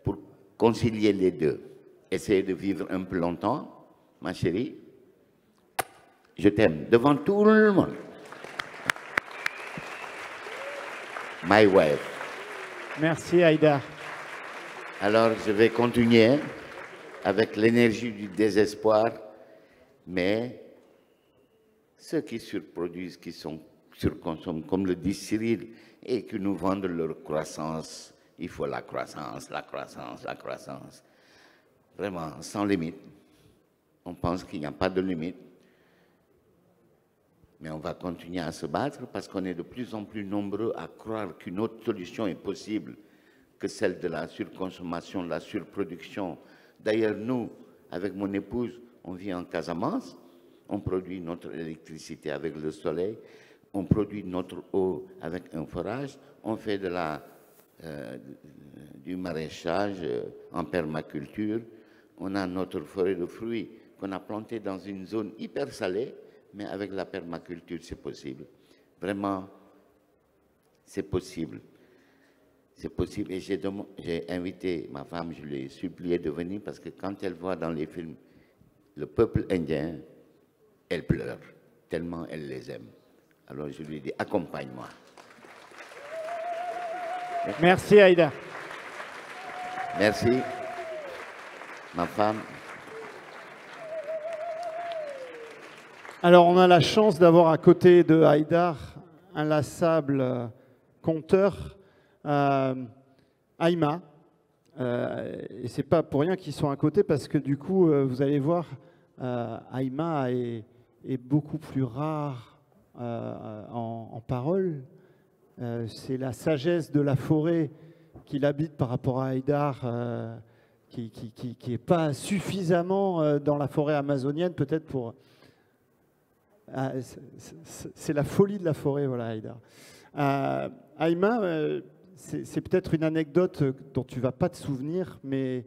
pour concilier les deux. Essayer de vivre un peu longtemps, ma chérie. Je t'aime, devant tout le monde. My wife. Merci Haïdar. Alors, je vais continuer avec l'énergie du désespoir, mais ceux qui surproduisent, qui surconsomment, comme le dit Cyril, et qui nous vendent leur croissance, il faut la croissance, la croissance, la croissance. Vraiment, sans limite. On pense qu'il n'y a pas de limite. Mais on va continuer à se battre parce qu'on est de plus en plus nombreux à croire qu'une autre solution est possible que celle de la surconsommation, de la surproduction. D'ailleurs, nous, avec mon épouse, on vit en Casamance, on produit notre électricité avec le soleil, on produit notre eau avec un forage, on fait du maraîchage en permaculture, on a notre forêt de fruits qu'on a plantée dans une zone hyper salée, mais avec la permaculture, c'est possible. Vraiment, c'est possible. C'est possible. Et j'ai invité ma femme, je l'ai supplié de venir parce que quand elle voit dans les films le peuple indien, elle pleure, tellement elle les aime. Alors je lui ai dit, accompagne-moi. Merci Haïdar. Merci. Ma femme. Alors, on a la chance d'avoir à côté de Haïdar un inlassable conteur, Aïma. Et c'est pas pour rien qu'ils sont à côté, parce que du coup, vous allez voir, Aïma est beaucoup plus rare en parole. C'est la sagesse de la forêt qu'il habite par rapport à Haïdar, qui n'est pas suffisamment dans la forêt amazonienne, peut-être pour... c'est la folie de la forêt, voilà, Haïdar. Aïma, c'est peut-être une anecdote dont tu ne vas pas te souvenir, mais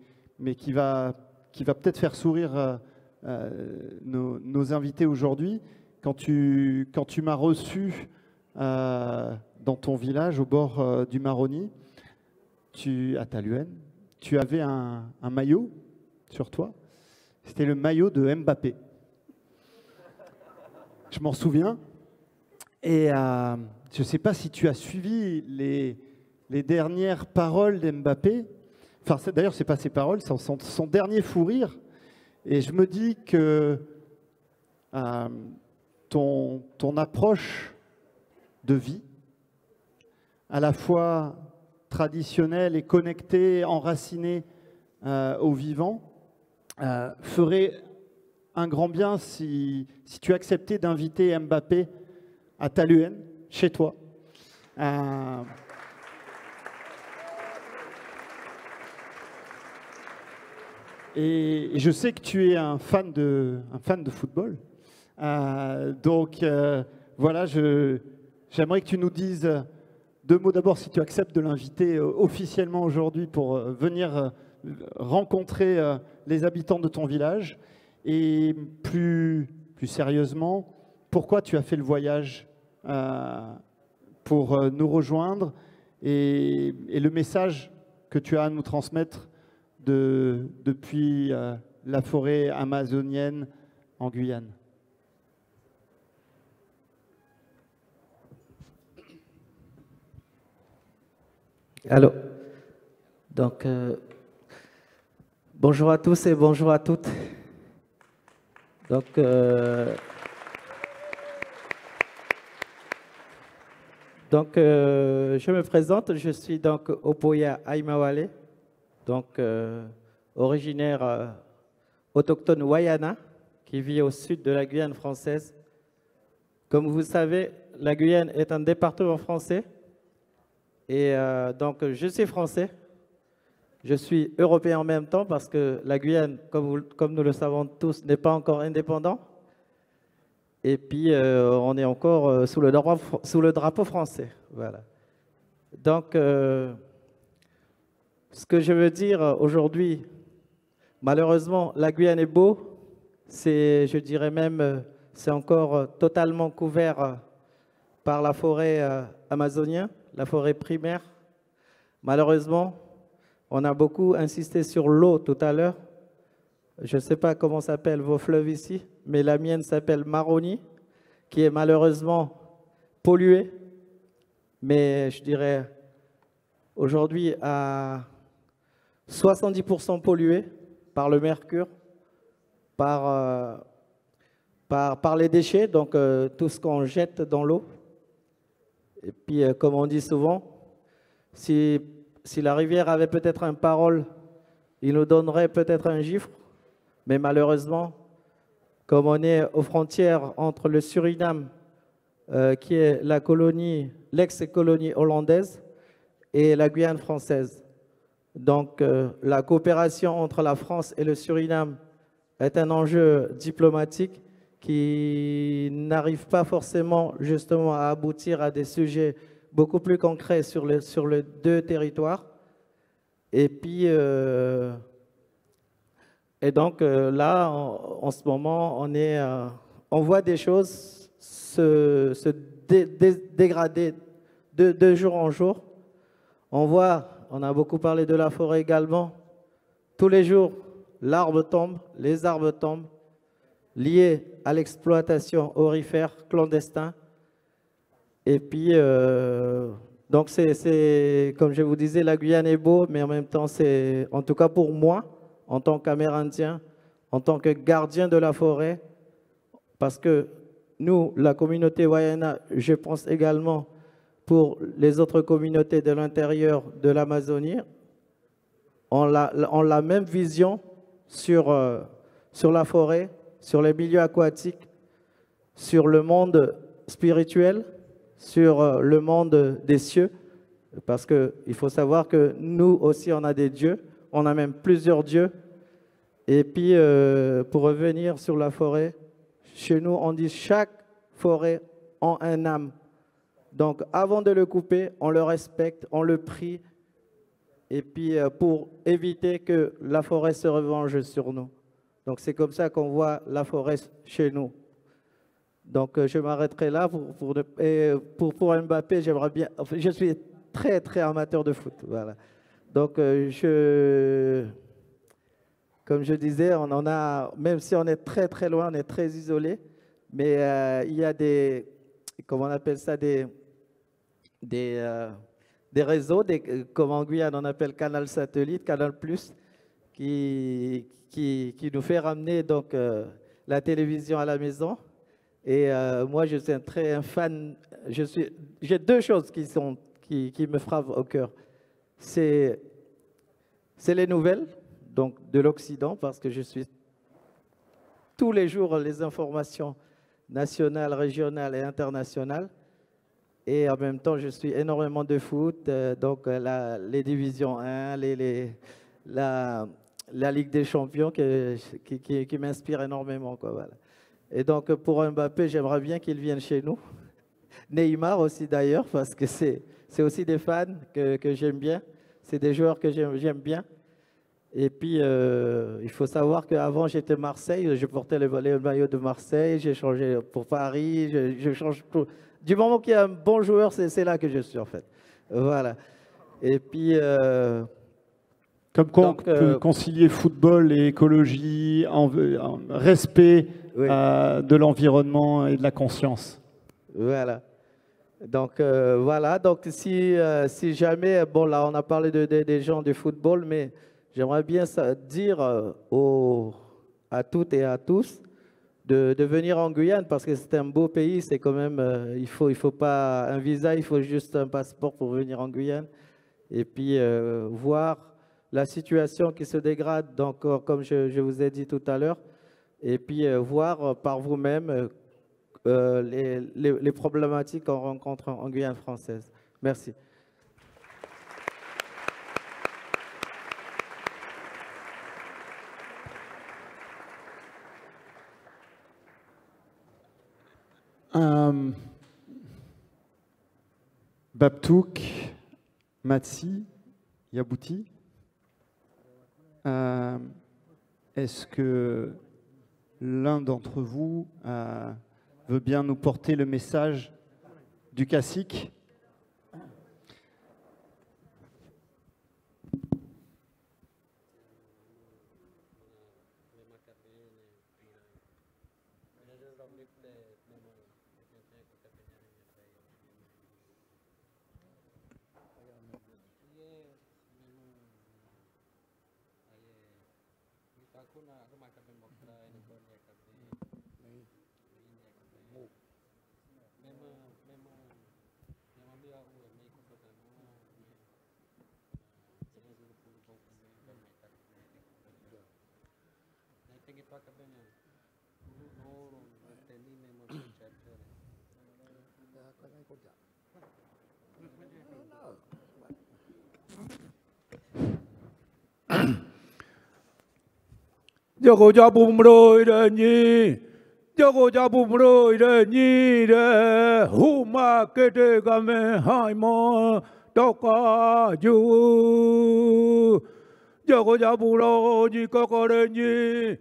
qui va peut-être faire sourire nos invités aujourd'hui. Quand tu m'as reçu dans ton village, au bord du Maroni, à Taluène, tu avais un maillot sur toi. C'était le maillot de Mbappé. Je m'en souviens. Et je ne sais pas si tu as suivi les dernières paroles d'Mbappé. Enfin, d'ailleurs, ce n'est pas ses paroles, c'est son dernier fou rire. Et je me dis que ton approche de vie, à la fois traditionnelle et connectée, enracinée au vivant, ferait un grand bien si tu acceptais d'inviter Mbappé à Taluhen, chez toi. Et je sais que tu es un fan de football. Donc voilà, j'aimerais que tu nous dises deux mots d'abord si tu acceptes de l'inviter officiellement aujourd'hui pour venir rencontrer les habitants de ton village. Et plus sérieusement, pourquoi tu as fait le voyage pour nous rejoindre et le message que tu as à nous transmettre depuis la forêt amazonienne en Guyane. Allô. Donc, bonjour à tous et bonjour à toutes. Donc, je me présente, je suis donc Opoya Aimawale, donc originaire autochtone Wayana, qui vit au sud de la Guyane française. Comme vous savez, la Guyane est un département français, et donc je suis français. Je suis européen en même temps parce que la Guyane, comme nous le savons tous, n'est pas encore indépendant. Et puis, on est encore sous le drapeau français. Voilà. Donc, ce que je veux dire aujourd'hui, malheureusement, la Guyane est beau. Je dirais même, c'est encore totalement couvert par la forêt amazonienne, la forêt primaire. Malheureusement, on a beaucoup insisté sur l'eau tout à l'heure. Je ne sais pas comment s'appellent vos fleuves ici, mais la mienne s'appelle Maroni, qui est malheureusement polluée. Mais je dirais aujourd'hui à 70% polluée par le mercure, par les déchets, donc tout ce qu'on jette dans l'eau. Et puis, comme on dit souvent, si la rivière avait peut-être une parole, il nous donnerait peut-être un gifle. Mais malheureusement, comme on est aux frontières entre le Suriname, qui est la colonie, l'ex-colonie hollandaise, et la Guyane française. Donc, la coopération entre la France et le Suriname est un enjeu diplomatique qui n'arrive pas forcément justement à aboutir à des sujets beaucoup plus concrets sur les deux territoires. Et puis, là, en ce moment, on voit des choses se dégrader de jour en jour. On a beaucoup parlé de la forêt également. Tous les jours, l'arbre tombe, les arbres tombent, liés à l'exploitation aurifère clandestine. Et puis, donc comme je vous disais, la Guyane est beau, mais en même temps, c'est, en tout cas pour moi, en tant qu'Amérindien, en tant que gardien de la forêt, parce que nous, la communauté Wayana, je pense également pour les autres communautés de l'intérieur de l'Amazonie, on a la même vision sur la forêt, sur les milieux aquatiques, sur le monde spirituel, sur le monde des cieux, parce qu'il faut savoir que nous aussi, on a des dieux, on a même plusieurs dieux. Et puis, pour revenir sur la forêt, chez nous, on dit chaque forêt a un âme. Donc, avant de le couper, on le respecte, on le prie, et puis pour éviter que la forêt se revenge sur nous. Donc, c'est comme ça qu'on voit la forêt chez nous. Donc, je m'arrêterai là. Pour Mbappé, j'aimerais bien... Enfin, je suis très, très amateur de foot. Voilà. Donc, comme je disais, même si on est très, très loin, on est très isolé, mais il y a des... Comment on appelle ça? Des réseaux, comme en Guyane, on appelle Canal Satellite, Canal Plus, qui nous fait ramener donc, la télévision à la maison. Et moi, je suis un fan. J'ai deux choses qui me frappent au cœur. c'est les nouvelles donc, de l'Occident, parce que je suis tous les jours les informations nationales, régionales et internationales. Et en même temps, je suis énormément de foot, donc les divisions 1, la Ligue des Champions qui m'inspire énormément, quoi, voilà. Et donc, pour Mbappé, j'aimerais bien qu'il vienne chez nous. Neymar aussi, d'ailleurs, parce que c'est aussi des fans que j'aime bien. C'est des joueurs que j'aime bien. Et puis, il faut savoir qu'avant, j'étais Marseille. Je portais le maillot de Marseille. J'ai changé pour Paris. Je change tout. Du moment qu'il y a un bon joueur, c'est là que je suis, en fait. Voilà. Et puis... Comme quoi on peut concilier football et écologie, respect de l'environnement et de la conscience. Voilà. Donc, voilà. Donc, si jamais, bon, là, on a parlé des gens du football, mais j'aimerais bien dire à toutes et à tous de venir en Guyane parce que c'est un beau pays. C'est quand même, il faut pas un visa, il faut juste un passeport pour venir en Guyane. Et puis, voir la situation qui se dégrade, donc, comme je vous ai dit tout à l'heure, et puis voir par vous-même les problématiques qu'on rencontre en Guyane française. Merci. Babtouk, Matsi, Yabouti, est-ce que l'un d'entre vous veut bien nous porter le message du cacique? Jago jabu mroi de nhi, jago jabu mroi de nhi de huma kete game hai mo toka ju. Jago jabu ro nhi kokore nhi,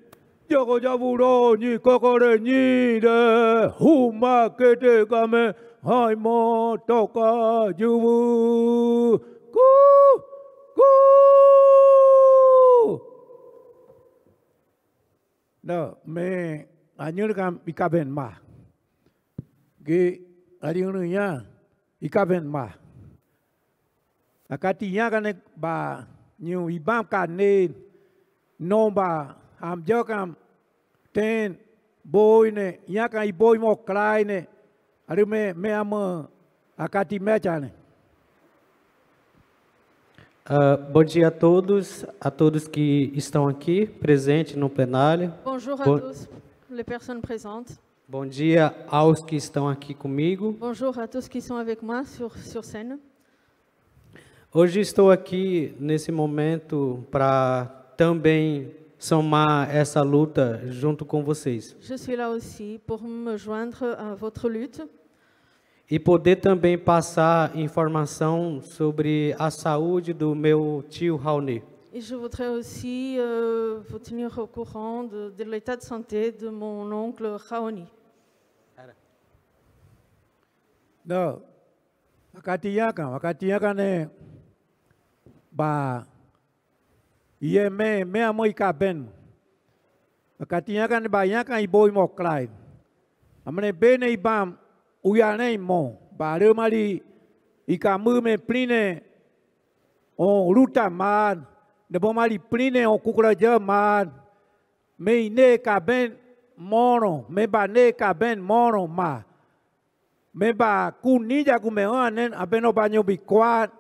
jago jabu ro nhi kokore nhi de huma kete game hai mo toka ju. Ku ku. No, me anyur kam ikaben ma. Ge ariunya ikaben ma. Akatinya kan ba new ibam kan ne no ba am jokam ten boy ne ya kan I boy mo klai ne. Ari me am akati mecha ne. Bom dia a todos que estão aqui presentes no plenário. Bonjour à tous les personnes présentes. Bom dia aos que estão aqui comigo. Bonjour à tous qui sont avec moi sur scène. Hoje estou aqui nesse momento para também somar essa luta junto com vocês. Je suis là aussi pour me joindre à votre lutte. E poder também passar informação sobre a saúde do meu tio Raoni. Et je voudrais aussi vous tenir au courant de l'état de santé de mon oncle Raoni. No, wakatinya kan ne ba ye me amo ikaben. Wakatinya kan ba ya kan iboy mo klai. Amane bene ibam uyane mo ba re mali ikamu me pline on ruta man de bo mali pline on kukuraja man me ne kaben mono me ba ne kaben mono ma me ba kunija kume anen abeno banyo bikwat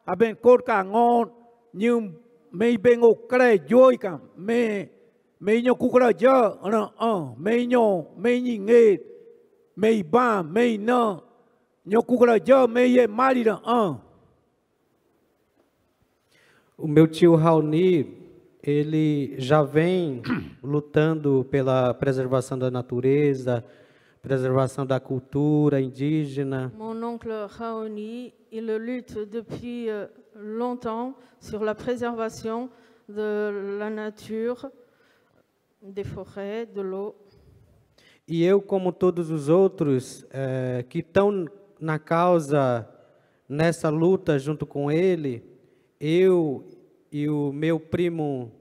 à ben code cả ngon nhưng mấy bên ngô kề dối cả mấy nhau cũng là giờ mấy nhau mấy nhị nghề mấy ba mấy nơ nhau cũng là giờ mấy ye mali là O meu tio Raoni, ele já vem lutando pela preservação da natureza, preservação da cultura indígena. Mon oncle Raoni, il lutte depuis longtemps sur la préservation de la nature, des forêts, de l'eau. E eu, como todos os outros que estão na causa, nessa luta junto com ele, eu e o meu primo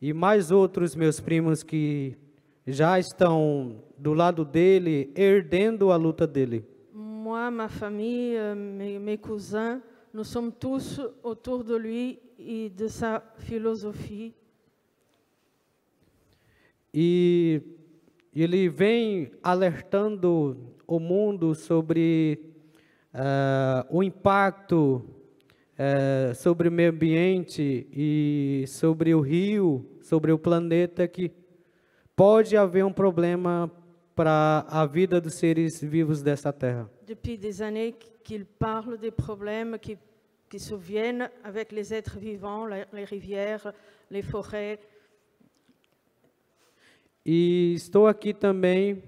e mais outros meus primos que já estão do lado dele, herdando a luta dele. Moi, ma famille, mes cousins, nous sommes tous autour de lui et de sa philosophie. E ele vem alertando o mundo sobre o impacto sobre o meio ambiente e sobre o rio, sobre o planeta, que pode haver um problema para a vida dos seres vivos dessa terra. Depuis des années qu'il parle des problèmes qui surviennent avec les êtres vivants, les rivières, les forêts. E estou aqui também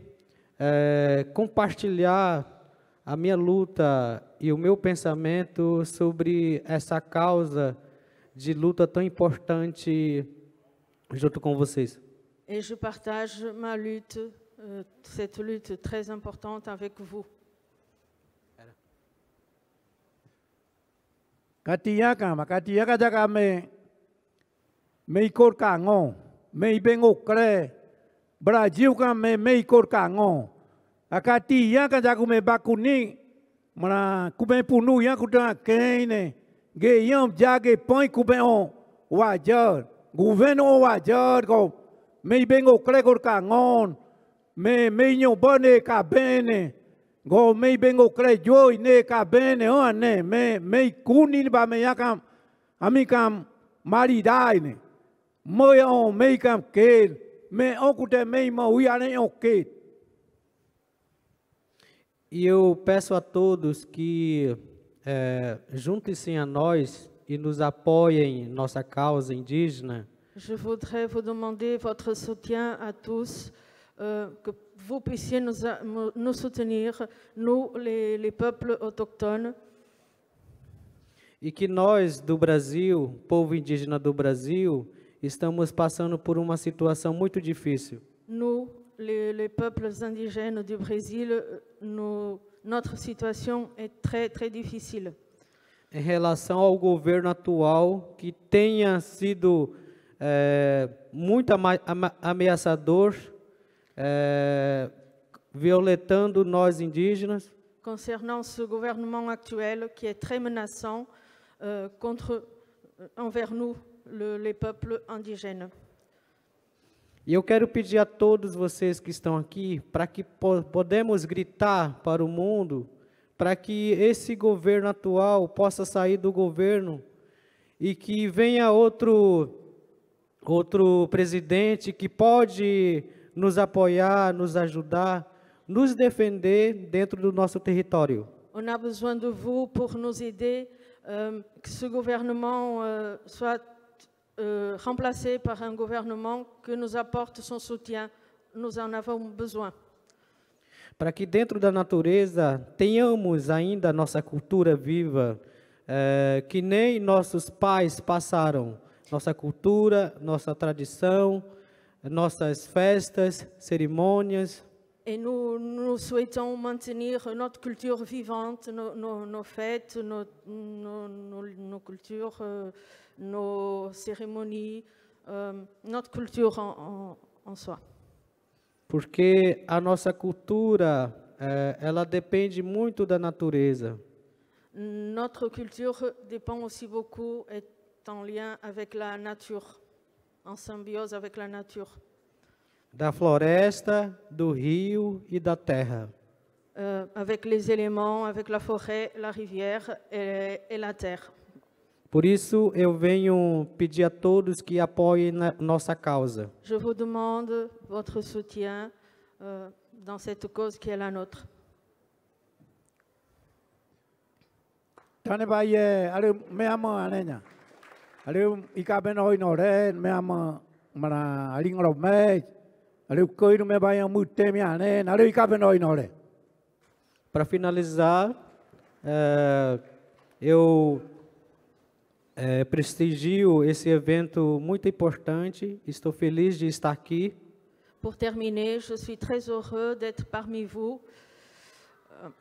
compartilhar a minha luta e o meu pensamento sobre essa causa de luta tão importante junto com vocês. Et je partage ma lutte, cette lutte très importante avec vous. Katiaka jaga me ikor ka ngo, me bengo kre, Brasil ka me ikor ka ngo. Katiaka jaga me bakuni, mana kuben punu yang kuda kene, ge yam jage point kuben on wajar, governo wajar go, me bengo kre kor ka ngon, me nyo bone ka bene. Go me bengo kre joy ne ka bene o ne me kuni ba me yakam amikam mari dai ne mo yo me kam ke me okute me mo wi ane ok. E eu peço a todos que juntem-se a nós e nos apoiem em nossa causa indígena. Je voudrais vous demander votre soutien à tous, que vous puissiez nous soutenir, nous, les peuples autochtones. E que nós do Brasil, povo indígena do Brasil, estamos passando por uma situação muito difícil. Nous, les peuples indigènes du Brésil, notre situation est très, très difficile. Em relação ao governo atual, que tenha sido muito ameaçador, violentando nós indígenas. Concernant ce gouvernement actuel qui est très menaçant envers nous, les peuples indigènes. E eu quero pedir a todos vocês que estão aqui, para que podemos gritar para o mundo, para que esse governo atual possa sair do governo e que venha outro presidente que pode nos apoiar, nos ajudar, nos defender dentro do nosso território. On a besoin de vous pour nous aider, que ce gouvernement soit remplacé par un gouvernement que nous apporte son soutien. Nous en avons besoin. Para que dentro da natureza tenhamos ainda a nossa cultura viva, que nem nossos pais passaram. Nossa cultura, nossa tradição, nossas festas, cerimônias. Et nous souhaitons maintenir notre culture vivante, nos fêtes, nos cultures, nos cérémonies, notre culture en soi. Porque a nossa cultura, ela depende muito da natureza. Notre culture dépend aussi beaucoup, est en lien avec la nature, en symbiose avec la nature. Da floresta, do rio e da terra. Avec les éléments, avec la forêt, la rivière et la terre. Por isso, eu venho pedir a todos que apoiem nossa causa. Je vous demande votre soutien dans cette cause qui est la nôtre. Tane ba ye ale me ama anenya. Ale ikaben hoi no re me ama mana alingro me. Ale koi no me ba ya mute me ane ale ikaben hoi no re. Para finalizar, eu prestigio esse evento muito importante. Estou feliz de estar aqui. Pour terminer, je suis très heureux d'être parmi vous.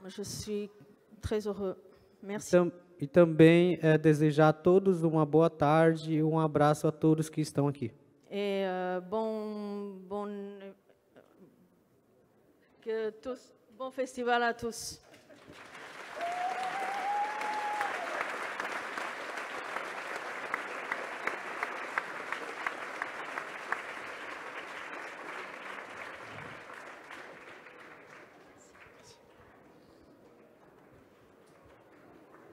Je suis très heureux. Merci. E também desejar a todos uma boa tarde e um abraço a todos que estão aqui. Et bon festival à tous.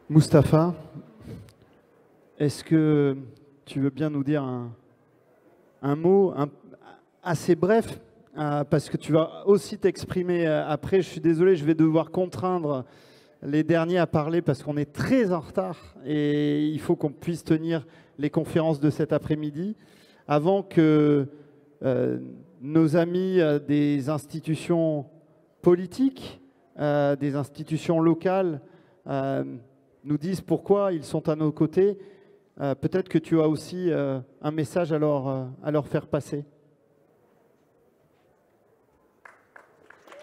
Moustapha, est-ce que tu veux bien nous dire un mot assez bref, parce que tu vas aussi t'exprimer après. Je suis désolé, je vais devoir contraindre les derniers à parler parce qu'on est très en retard et il faut qu'on puisse tenir les conférences de cet après-midi avant que nos amis des institutions politiques, des institutions locales, nous disent pourquoi ils sont à nos côtés. Peut-être que tu as aussi un message à leur faire passer.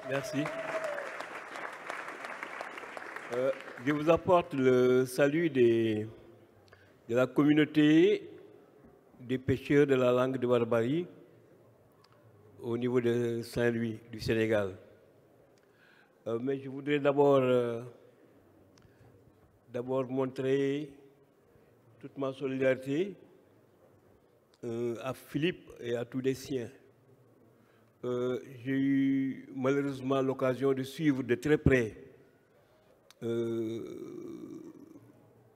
Merci. Je vous apporte le salut de la communauté des pêcheurs de la langue de Barbarie au niveau de Saint-Louis, du Sénégal. Mais je voudrais d'abord montrer toute ma solidarité à Philippe et à tous les siens. J'ai eu malheureusement l'occasion de suivre de très près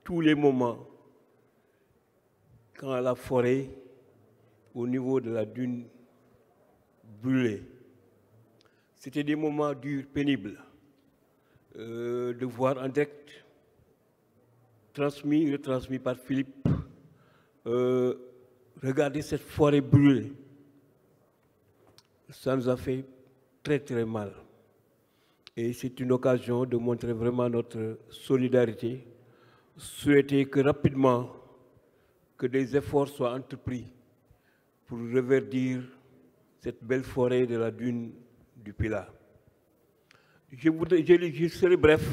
tous les moments quand la forêt, au niveau de la dune, brûlait. C'était des moments durs, pénibles, de voir en direct, retransmis par Philippe, regarder cette forêt brûler. Ça nous a fait très très mal. Et c'est une occasion de montrer vraiment notre solidarité, souhaiter que rapidement que des efforts soient entrepris pour reverdir cette belle forêt de la dune du Pilat. Je serai bref,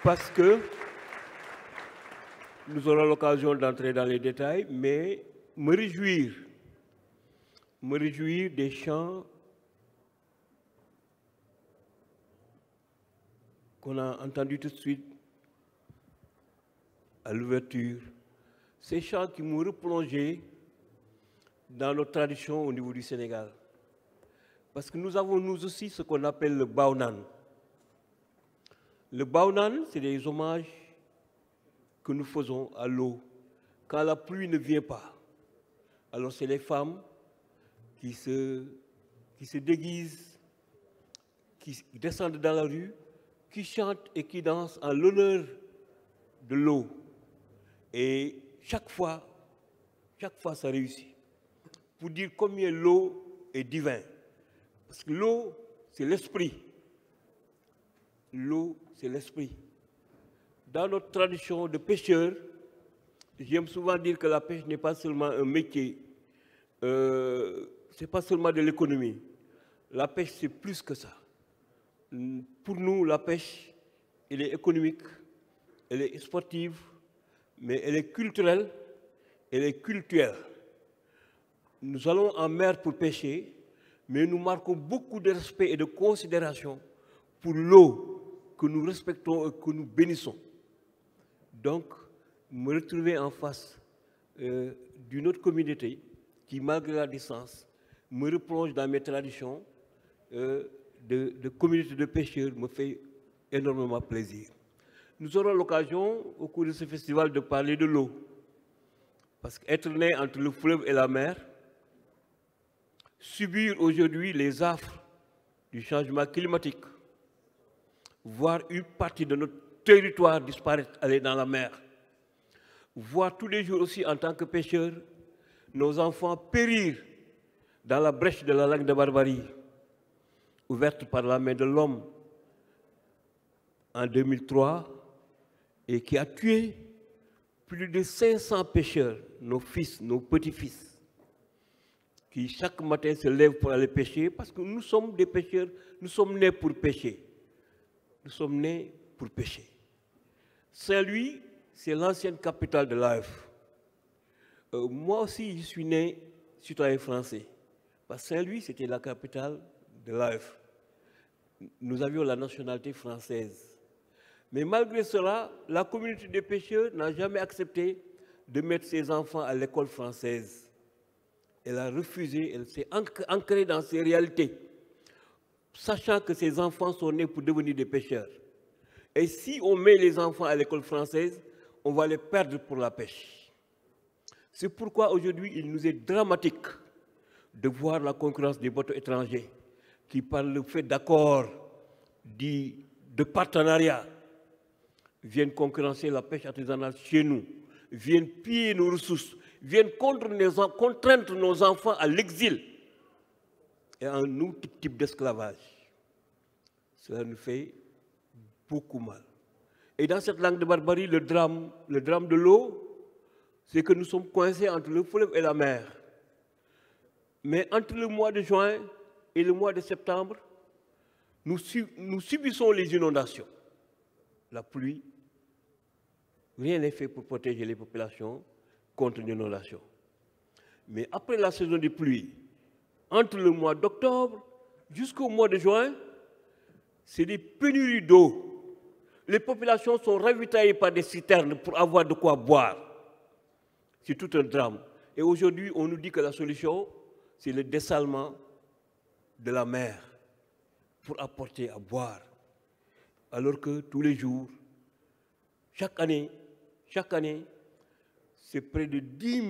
parce que nous aurons l'occasion d'entrer dans les détails, mais me réjouir des chants qu'on a entendus tout de suite à l'ouverture, ces chants qui m'ont replongé dans notre tradition au niveau du Sénégal. Parce que nous avons nous aussi ce qu'on appelle le Baounan. Le Baounan, c'est des hommages que nous faisons à l'eau quand la pluie ne vient pas. Alors c'est les femmes qui se déguisent, qui descendent dans la rue, qui chantent et qui dansent en l'honneur de l'eau. Et chaque fois, ça réussit. Pour dire combien l'eau est divine. Parce que l'eau, c'est l'esprit. L'eau, c'est l'esprit. Dans notre tradition de pêcheurs, j'aime souvent dire que la pêche n'est pas seulement un métier, ce n'est pas seulement de l'économie. La pêche, c'est plus que ça. Pour nous, la pêche, elle est économique, elle est sportive, mais elle est culturelle, elle est cultuelle. Nous allons en mer pour pêcher, mais nous marquons beaucoup de respect et de considération pour l'eau que nous respectons et que nous bénissons. Donc, me retrouver en face d'une autre communauté qui, malgré la distance, me replonge dans mes traditions de communauté de pêcheurs me fait énormément plaisir. nous aurons l'occasion, au cours de ce festival, de parler de l'eau. Parce qu'être né entre le fleuve et la mer, subir aujourd'hui les affres du changement climatique, voir une partie de notre territoire disparaître, aller dans la mer, voir tous les jours aussi en tant que pêcheurs, nos enfants périr dans la brèche de la langue de Barbarie, ouverte par la main de l'homme en 2003 et qui a tué plus de 500 pêcheurs, nos fils, nos petits-fils, qui chaque matin se lèvent pour aller pêcher parce que nous sommes des pêcheurs, nous sommes nés pour pêcher. Nous sommes nés pour pêcher. Saint-Louis, c'est l'ancienne capitale de l'AF. Moi aussi, je suis né citoyen français. Parce que Saint-Louis, c'était la capitale de l'AF. Nous avions la nationalité française. Mais malgré cela, la communauté des pêcheurs n'a jamais accepté de mettre ses enfants à l'école française. Elle a refusé, elle s'est ancrée dans ses réalités, sachant que ses enfants sont nés pour devenir des pêcheurs. Et si on met les enfants à l'école française, on va les perdre pour la pêche. C'est pourquoi aujourd'hui, il nous est dramatique de voir la concurrence des bateaux étrangers qui, par le fait d'accords, de partenariat, viennent concurrencer la pêche artisanale chez nous, viennent piller nos ressources, viennent contraindre nos enfants à l'exil et à un autre type d'esclavage. Cela nous fait beaucoup mal. Et dans cette langue de Barbarie, le drame de l'eau, c'est que nous sommes coincés entre le fleuve et la mer. Mais entre le mois de juin et le mois de septembre, nous subissons les inondations. La pluie, rien n'est fait pour protéger les populations contre l'inondation. Mais après la saison des pluies, entre le mois d'octobre jusqu'au mois de juin, c'est des pénuries d'eau. Les populations sont ravitaillées par des citernes pour avoir de quoi boire. C'est tout un drame. Et aujourd'hui, on nous dit que la solution, c'est le dessalement de la mer pour apporter à boire. Alors que tous les jours, chaque année, c'est près de 10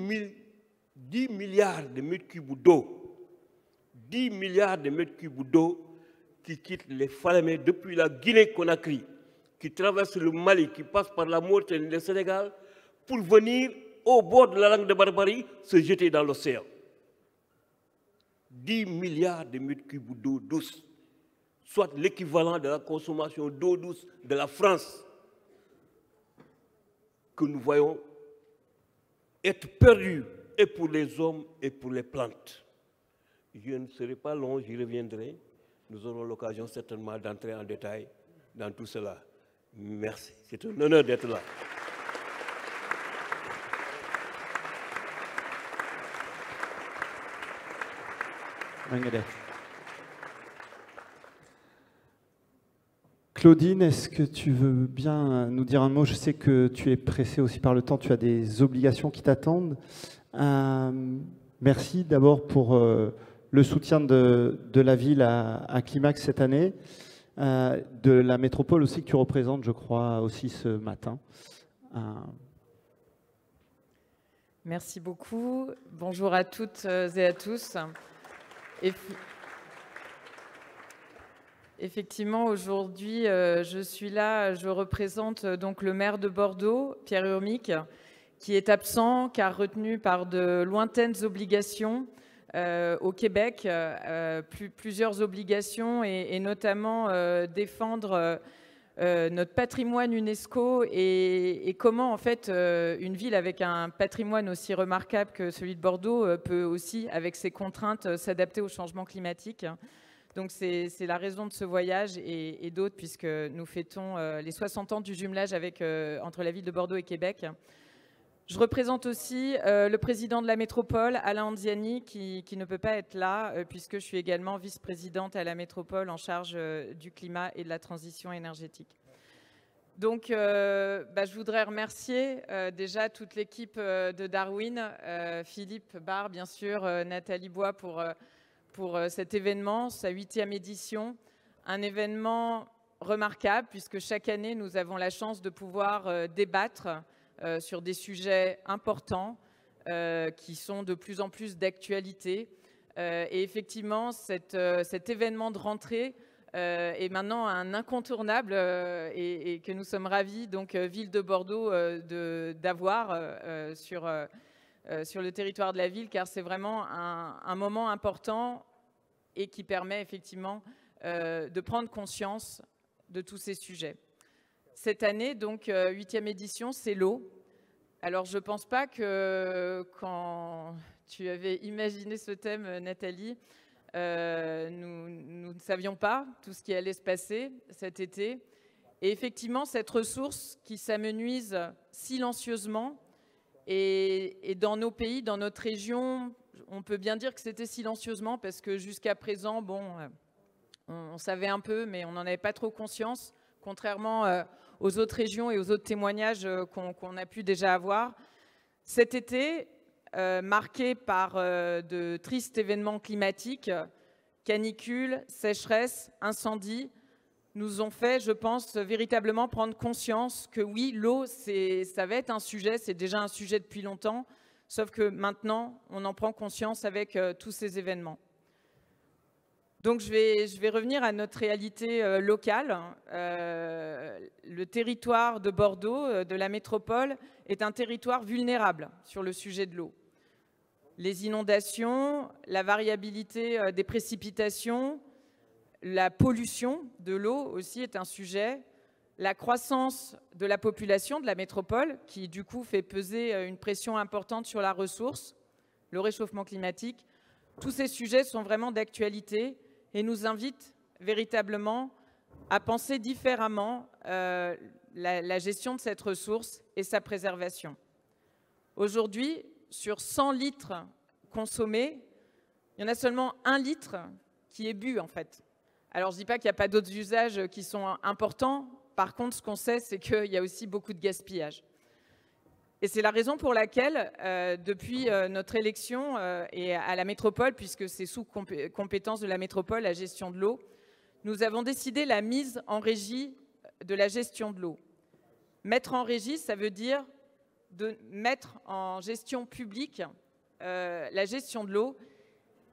milliards de mètres cubes d'eau. 10 milliards de mètres cubes d'eau qui quittent les Falémé depuis la Guinée-Conakry, qui traversent le Mali, qui passent par la Mauritanie et le Sénégal, pour venir au bord de la langue de Barbarie se jeter dans l'océan. 10 milliards de mètres cubes d'eau douce, soit l'équivalent de la consommation d'eau douce de la France, que nous voyons être perdue et pour les hommes et pour les plantes. Je ne serai pas long, j'y reviendrai. Nous aurons l'occasion certainement d'entrer en détail dans tout cela. Merci, c'est un honneur d'être là. Claudine, est-ce que tu veux bien nous dire un mot? Je sais que tu es pressée aussi par le temps, tu as des obligations qui t'attendent. Merci d'abord pour le soutien de la ville à Climax cette année, de la métropole aussi que tu représentes, je crois, aussi ce matin. Merci beaucoup. Bonjour à toutes et à tous. Effectivement, aujourd'hui, je suis là, je représente donc le maire de Bordeaux, Pierre Urmic, qui est absent car retenu par de lointaines obligations au Québec, plusieurs obligations et notamment défendre notre patrimoine UNESCO et comment en fait une ville avec un patrimoine aussi remarquable que celui de Bordeaux peut aussi, avec ses contraintes, s'adapter au changement climatique. Donc c'est la raison de ce voyage et d'autres, puisque nous fêtons les 60 ans du jumelage entre la ville de Bordeaux et Québec. Je représente aussi le président de la métropole, Alain Anziani, qui ne peut pas être là, puisque je suis également vice-présidente à la métropole en charge du climat et de la transition énergétique. Donc je voudrais remercier déjà toute l'équipe de Darwin, Philippe Barre, bien sûr, Nathalie Bois pour cet événement, sa 8e édition. Un événement remarquable puisque chaque année, nous avons la chance de pouvoir débattre sur des sujets importants qui sont de plus en plus d'actualité. Et effectivement, cet événement de rentrée est maintenant un incontournable et que nous sommes ravis, donc ville de Bordeaux, d'avoir sur le territoire de la ville, car c'est vraiment un moment important et qui permet effectivement de prendre conscience de tous ces sujets. Cette année, donc 8e édition, c'est l'eau. Alors je ne pense pas que quand tu avais imaginé ce thème, Nathalie, nous ne savions pas tout ce qui allait se passer cet été. Et effectivement, cette ressource qui s'amenuise silencieusement, et dans nos pays, dans notre région, on peut bien dire que c'était silencieusement parce que jusqu'à présent, bon, on savait un peu, mais on n'en avait pas trop conscience, contrairement aux autres régions et aux autres témoignages qu'on a pu déjà avoir. Cet été, marqué par de tristes événements climatiques, canicules, sécheresses, incendies, nous ont fait, je pense, véritablement prendre conscience que oui, l'eau, ça va être un sujet, c'est déjà un sujet depuis longtemps, sauf que maintenant, on en prend conscience avec tous ces événements. Donc je vais revenir à notre réalité locale. Le territoire de Bordeaux, de la métropole, est un territoire vulnérable sur le sujet de l'eau. Les inondations, la variabilité des précipitations, la pollution de l'eau aussi est un sujet. La croissance de la population de la métropole, qui du coup fait peser une pression importante sur la ressource, le réchauffement climatique. Tous ces sujets sont vraiment d'actualité et nous invitent véritablement à penser différemment la gestion de cette ressource et sa préservation. Aujourd'hui, sur 100 litres consommés, il y en a seulement 1 litre qui est bu en fait. Alors je ne dis pas qu'il n'y a pas d'autres usages qui sont importants. Par contre, ce qu'on sait, c'est qu'il y a aussi beaucoup de gaspillage. Et c'est la raison pour laquelle, depuis notre élection et à la métropole, puisque c'est sous compétence de la métropole, la gestion de l'eau, nous avons décidé la mise en régie de la gestion de l'eau. Mettre en régie, ça veut dire de mettre en gestion publique la gestion de l'eau.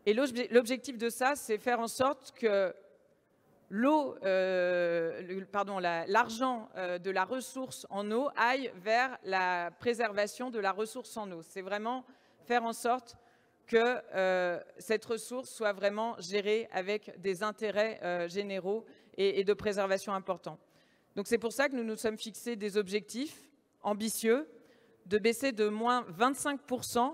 Et l'objectif de ça, c'est faire en sorte que l'argent de la ressource en eau aille vers la préservation de la ressource en eau. C'est vraiment faire en sorte que cette ressource soit vraiment gérée avec des intérêts généraux et de préservation importants. Donc c'est pour ça que nous nous sommes fixés des objectifs ambitieux de baisser de moins 25%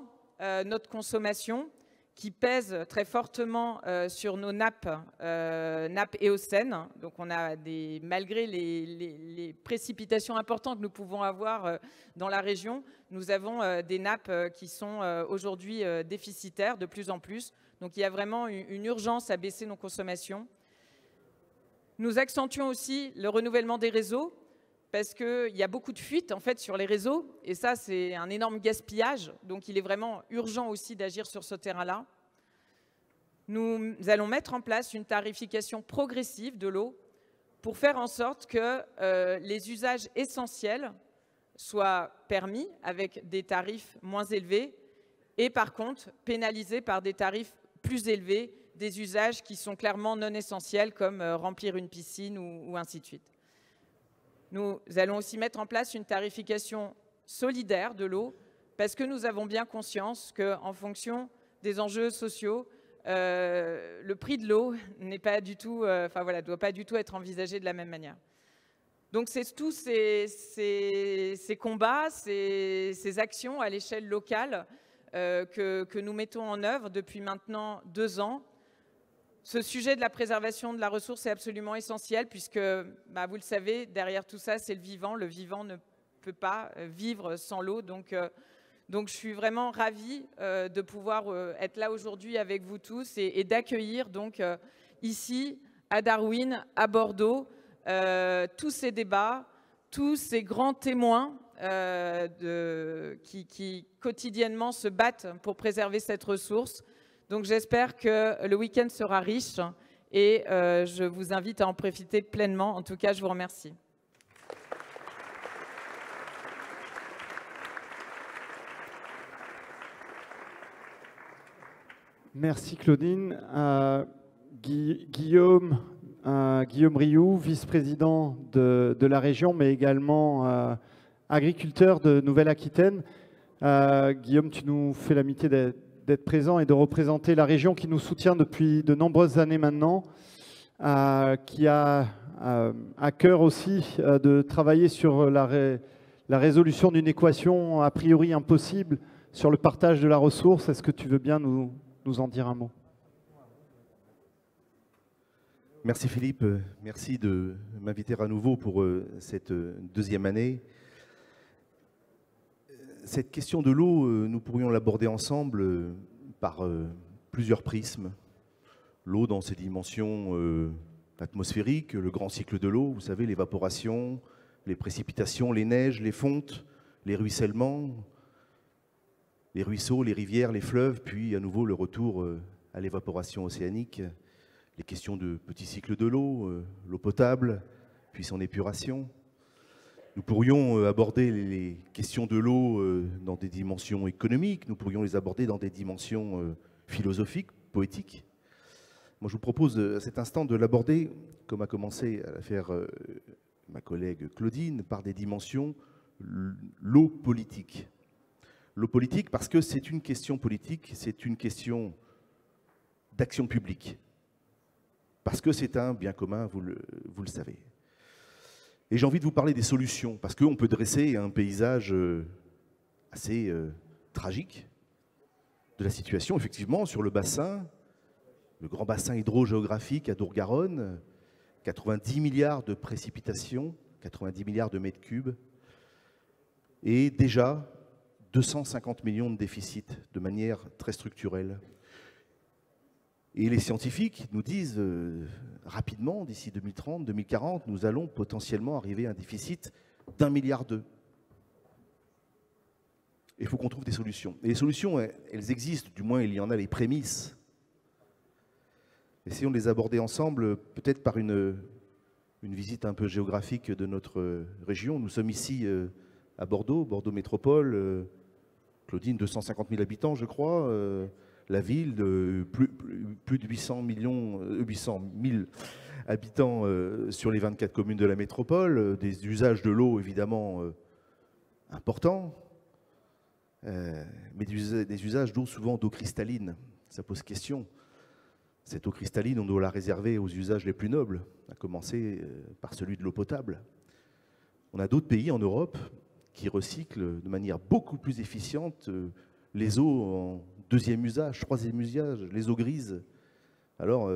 notre consommation, qui pèse très fortement sur nos nappes éocènes. Donc on a malgré les précipitations importantes que nous pouvons avoir dans la région, nous avons des nappes qui sont aujourd'hui déficitaires de plus en plus. Donc il y a vraiment une urgence à baisser nos consommations. Nous accentuons aussi le renouvellement des réseaux parce qu'il y a beaucoup de fuites en fait sur les réseaux et ça c'est un énorme gaspillage. Donc il est vraiment urgent aussi d'agir sur ce terrain-là. Nous allons mettre en place une tarification progressive de l'eau pour faire en sorte que les usages essentiels soient permis avec des tarifs moins élevés et par contre pénalisés par des tarifs plus élevés des usages qui sont clairement non essentiels comme remplir une piscine ou ainsi de suite. Nous allons aussi mettre en place une tarification solidaire de l'eau parce que nous avons bien conscience qu'en fonction des enjeux sociaux, le prix de l'eau n'est pas du tout, doit pas du tout être envisagé de la même manière. Donc c'est tous ces combats, ces actions à l'échelle locale que nous mettons en œuvre depuis maintenant 2 ans. Ce sujet de la préservation de la ressource est absolument essentiel puisque, vous le savez, derrière tout ça, c'est le vivant. Le vivant ne peut pas vivre sans l'eau. Donc je suis vraiment ravie de pouvoir être là aujourd'hui avec vous tous et d'accueillir donc ici, à Darwin, à Bordeaux, tous ces débats, tous ces grands témoins qui quotidiennement se battent pour préserver cette ressource. Donc j'espère que le week-end sera riche et je vous invite à en profiter pleinement. En tout cas, je vous remercie. Merci Claudine. Guillaume Rioux, vice-président de la région, mais également agriculteur de Nouvelle-Aquitaine. Guillaume, tu nous fais l'amitié d'être présent et de représenter la région qui nous soutient depuis de nombreuses années maintenant, qui a à cœur aussi de travailler sur la résolution d'une équation a priori impossible sur le partage de la ressource. Est-ce que tu veux bien nous en dire un mot? Merci Philippe, merci de m'inviter à nouveau pour cette deuxième année. Cette question de l'eau, nous pourrions l'aborder ensemble par plusieurs prismes. L'eau dans ses dimensions atmosphériques, le grand cycle de l'eau, vous savez, l'évaporation, les précipitations, les neiges, les fontes, les ruissellements, les ruisseaux, les rivières, les fleuves, puis à nouveau le retour à l'évaporation océanique, les questions de petits cycles de l'eau, l'eau potable, puis son épuration. Nous pourrions aborder les questions de l'eau dans des dimensions économiques, nous pourrions les aborder dans des dimensions philosophiques, poétiques. Moi, je vous propose à cet instant de l'aborder, comme a commencé à le faire ma collègue Claudine, par des dimensions l'eau politique. L'eau politique parce que c'est une question politique, c'est une question d'action publique. Parce que c'est un bien commun, vous le savez. Et j'ai envie de vous parler des solutions, parce qu'on peut dresser un paysage assez tragique de la situation, effectivement, sur le bassin, le grand bassin hydrogéographique à Dour-Garonne, 90 milliards de précipitations, 90 milliards de mètres cubes, et déjà 250 millions de déficits de manière très structurelle. Et les scientifiques nous disent rapidement, d'ici 2030, 2040, nous allons potentiellement arriver à un déficit d'1,2 milliard. Il faut qu'on trouve des solutions. Et les solutions, elles existent, du moins il y en a les prémices. Essayons de les aborder ensemble, peut-être par une visite un peu géographique de notre région. Nous sommes ici à Bordeaux, Bordeaux Métropole, Claudine, 250 000 habitants, je crois. La ville de plus de 800 000 habitants sur les 24 communes de la métropole, des usages de l'eau évidemment importants, mais des usages d'eau souvent d'eau cristalline. Ça pose question. Cette eau cristalline, on doit la réserver aux usages les plus nobles, à commencer par celui de l'eau potable. On a d'autres pays en Europe qui recyclent de manière beaucoup plus efficiente les eaux en deuxième usage, troisième usage, les eaux grises. Alors,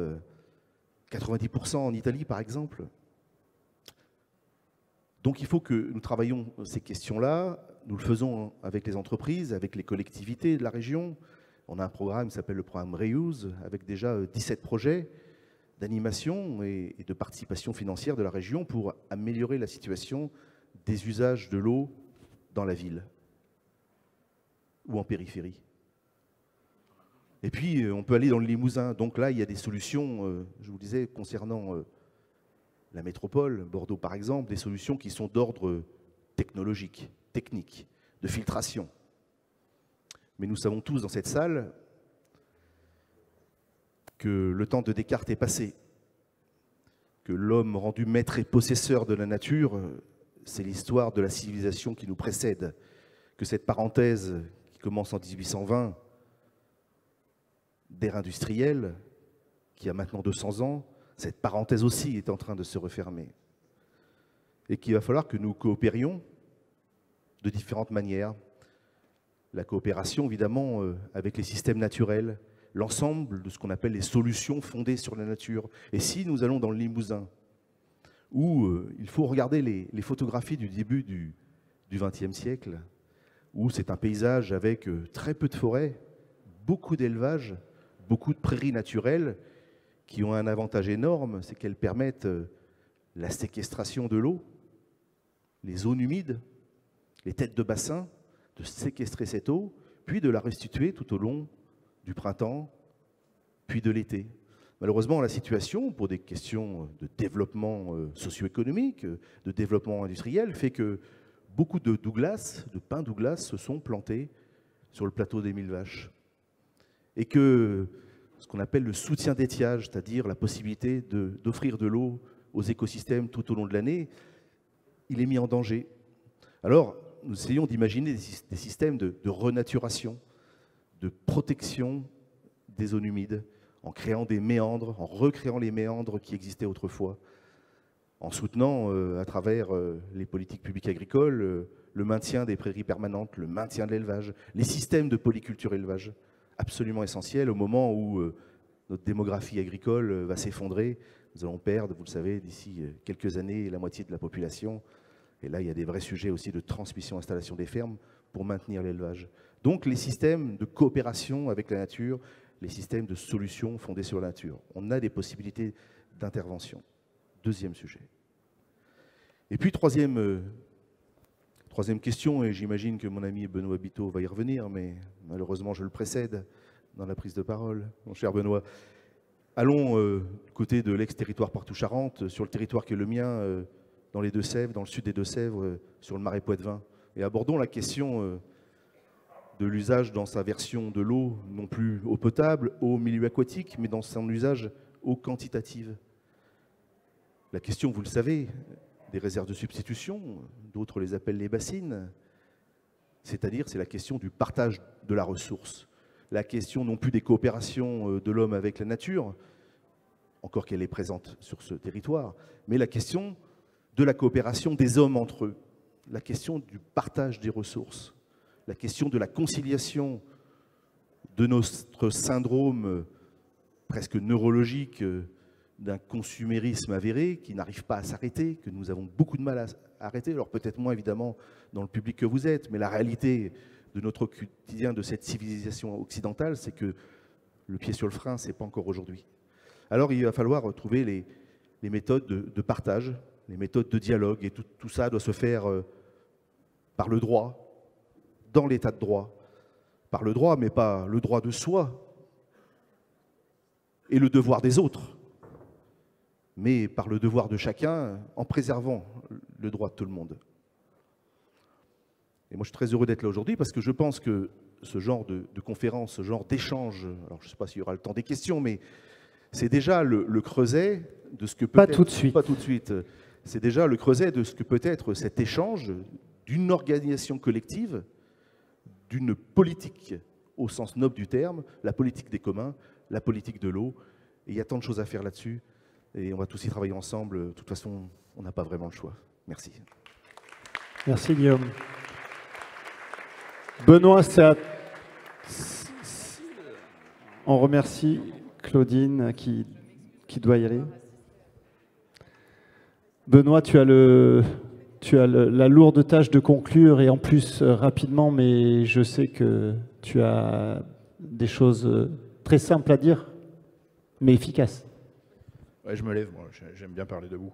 90% en Italie, par exemple. Donc, il faut que nous travaillions ces questions-là. Nous le faisons avec les entreprises, avec les collectivités de la région. On a un programme qui s'appelle le programme Reuse, avec déjà 17 projets d'animation et de participation financière de la région pour améliorer la situation des usages de l'eau dans la ville ou en périphérie. Et puis, on peut aller dans le Limousin. Donc là, il y a des solutions, je vous disais, concernant la métropole, Bordeaux par exemple, des solutions qui sont d'ordre technologique, technique, de filtration. Mais nous savons tous dans cette salle que le temps de Descartes est passé, que l'homme rendu maître et possesseur de la nature, c'est l'histoire de la civilisation qui nous précède, que cette parenthèse qui commence en 1820, d'ère industrielle, qui a maintenant 200 ans, cette parenthèse aussi est en train de se refermer. Et qu'il va falloir que nous coopérions de différentes manières. La coopération, évidemment, avec les systèmes naturels, l'ensemble de ce qu'on appelle les solutions fondées sur la nature. Et si nous allons dans le Limousin, où il faut regarder les photographies du début du XXe siècle, où c'est un paysage avec très peu de forêts, beaucoup d'élevage, beaucoup de prairies naturelles qui ont un avantage énorme, c'est qu'elles permettent la séquestration de l'eau, les zones humides, les têtes de bassin, de séquestrer cette eau, puis de la restituer tout au long du printemps, puis de l'été. Malheureusement, la situation, pour des questions de développement socio-économique, de développement industriel, fait que beaucoup de Douglas, de pins Douglas, se sont plantés sur le plateau des 1000 vaches. Et que ce qu'on appelle le soutien d'étiage, c'est-à-dire la possibilité d'offrir de l'eau aux écosystèmes tout au long de l'année, il est mis en danger. Alors, nous essayons d'imaginer des systèmes de renaturation, de protection des zones humides, en créant des méandres, en recréant les méandres qui existaient autrefois, en soutenant à travers les politiques publiques agricoles le maintien des prairies permanentes, le maintien de l'élevage, les systèmes de polyculture élevage, absolument essentiels au moment où notre démographie agricole va s'effondrer. Nous allons perdre, vous le savez, d'ici quelques années, la moitié de la population. Et là, il y a des vrais sujets aussi de transmission, installation des fermes pour maintenir l'élevage. Donc les systèmes de coopération avec la nature, les systèmes de solutions fondés sur la nature. On a des possibilités d'intervention. Deuxième sujet. Et puis troisième question, et j'imagine que mon ami Benoît Biteau va y revenir, mais malheureusement je le précède dans la prise de parole, mon cher Benoît. Allons du côté de l'ex-territoire Poitou-Charentes, sur le territoire qui est le mien, dans les Deux-Sèvres, dans le sud des Deux-Sèvres, sur le Marais Poitevin, et abordons la question de l'usage dans sa version de l'eau, non plus eau potable, eau milieu aquatique, mais dans son usage eau quantitative. La question, vous le savez, des réserves de substitution, d'autres les appellent les bassines, c'est-à-dire c'est la question du partage de la ressource, la question non plus des coopérations de l'homme avec la nature, encore qu'elle est présente sur ce territoire, mais la question de la coopération des hommes entre eux, la question du partage des ressources, la question de la conciliation de notre syndrome presque neurologique d'un consumérisme avéré qui n'arrive pas à s'arrêter, que nous avons beaucoup de mal à arrêter. Alors peut-être moins évidemment dans le public que vous êtes, mais la réalité de notre quotidien, de cette civilisation occidentale, c'est que le pied sur le frein, ce n'est pas encore aujourd'hui. Alors il va falloir trouver les méthodes de partage, les méthodes de dialogue, et tout ça doit se faire par le droit, dans l'état de droit, par le droit, mais pas le droit de soi et le devoir des autres, mais par le devoir de chacun en préservant le droit de tout le monde. Et moi, je suis très heureux d'être là aujourd'hui parce que je pense que ce genre de conférence, ce genre d'échange, alors je ne sais pas s'il y aura le temps des questions, mais c'est déjà le creuset de ce que peut être... Pas tout de suite. C'est déjà le creuset de ce que peut être cet échange d'une organisation collective, d'une politique au sens noble du terme, la politique des communs, la politique de l'eau. Et il y a tant de choses à faire là-dessus. Et on va tous y travailler ensemble. De toute façon, on n'a pas vraiment le choix. Merci. Merci Guillaume. Benoît, on remercie Claudine qui doit y aller. Benoît, tu as la lourde tâche de conclure et en plus rapidement, mais je sais que tu as des choses très simples à dire, mais efficaces. Ouais, je me lève, moi, j'aime bien parler debout.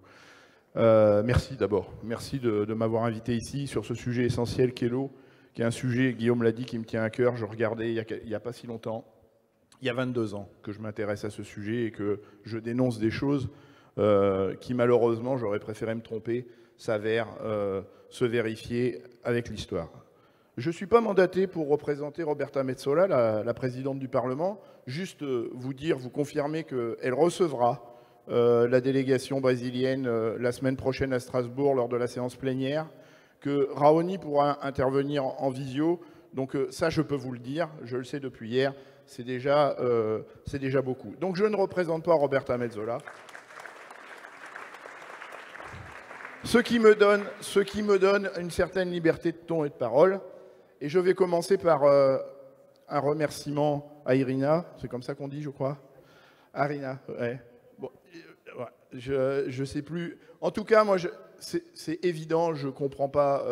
Merci d'abord, merci de m'avoir invité ici sur ce sujet essentiel qu'est l'eau, qui est un sujet, Guillaume l'a dit, qui me tient à cœur. Je regardais il n'y a pas si longtemps, il y a 22 ans que je m'intéresse à ce sujet et que je dénonce des choses qui malheureusement, j'aurais préféré me tromper, s'avèrent se vérifier avec l'histoire. Je ne suis pas mandaté pour représenter Roberta Metsola, la présidente du Parlement, juste vous confirmer qu'elle recevra la délégation brésilienne la semaine prochaine à Strasbourg lors de la séance plénière, que Raoni pourra intervenir en visio. Donc ça, je peux vous le dire, je le sais depuis hier, c'est déjà beaucoup. Donc je ne représente pas Roberta Metsola. Ce qui me donne une certaine liberté de ton et de parole. Et je vais commencer par un remerciement à Irina, c'est comme ça qu'on dit, je crois. Irina, ouais. Bon, je ne sais plus. En tout cas, moi, c'est évident, je ne comprends pas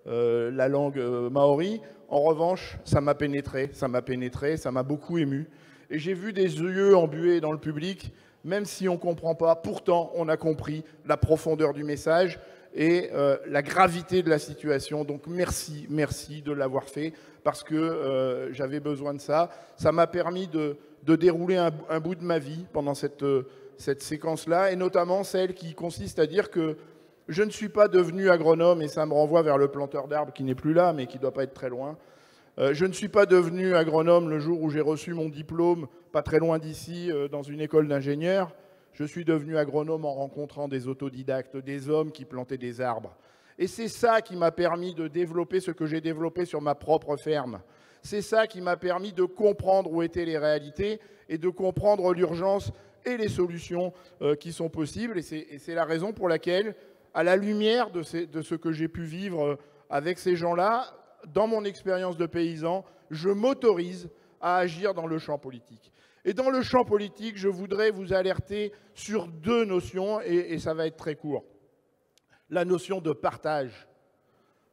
la langue maori. En revanche, ça m'a pénétré, ça m'a beaucoup ému. Et j'ai vu des yeux embués dans le public, même si on ne comprend pas, pourtant on a compris la profondeur du message. et la gravité de la situation. Donc merci, merci de l'avoir fait, parce que j'avais besoin de ça. Ça m'a permis de dérouler un bout de ma vie pendant cette séquence-là, et notamment celle qui consiste à dire que je ne suis pas devenu agronome, et ça me renvoie vers le planteur d'arbres qui n'est plus là, mais qui ne doit pas être très loin. Je ne suis pas devenu agronome le jour où j'ai reçu mon diplôme, pas très loin d'ici, dans une école d'ingénieur. Je suis devenu agronome en rencontrant des autodidactes, des hommes qui plantaient des arbres. Et c'est ça qui m'a permis de développer ce que j'ai développé sur ma propre ferme. C'est ça qui m'a permis de comprendre où étaient les réalités et de comprendre l'urgence et les solutions qui sont possibles. Et c'est la raison pour laquelle, à la lumière de ce que j'ai pu vivre avec ces gens-là, dans mon expérience de paysan, je m'autorise à agir dans le champ politique. Et dans le champ politique, je voudrais vous alerter sur deux notions, et ça va être très court. La notion de partage.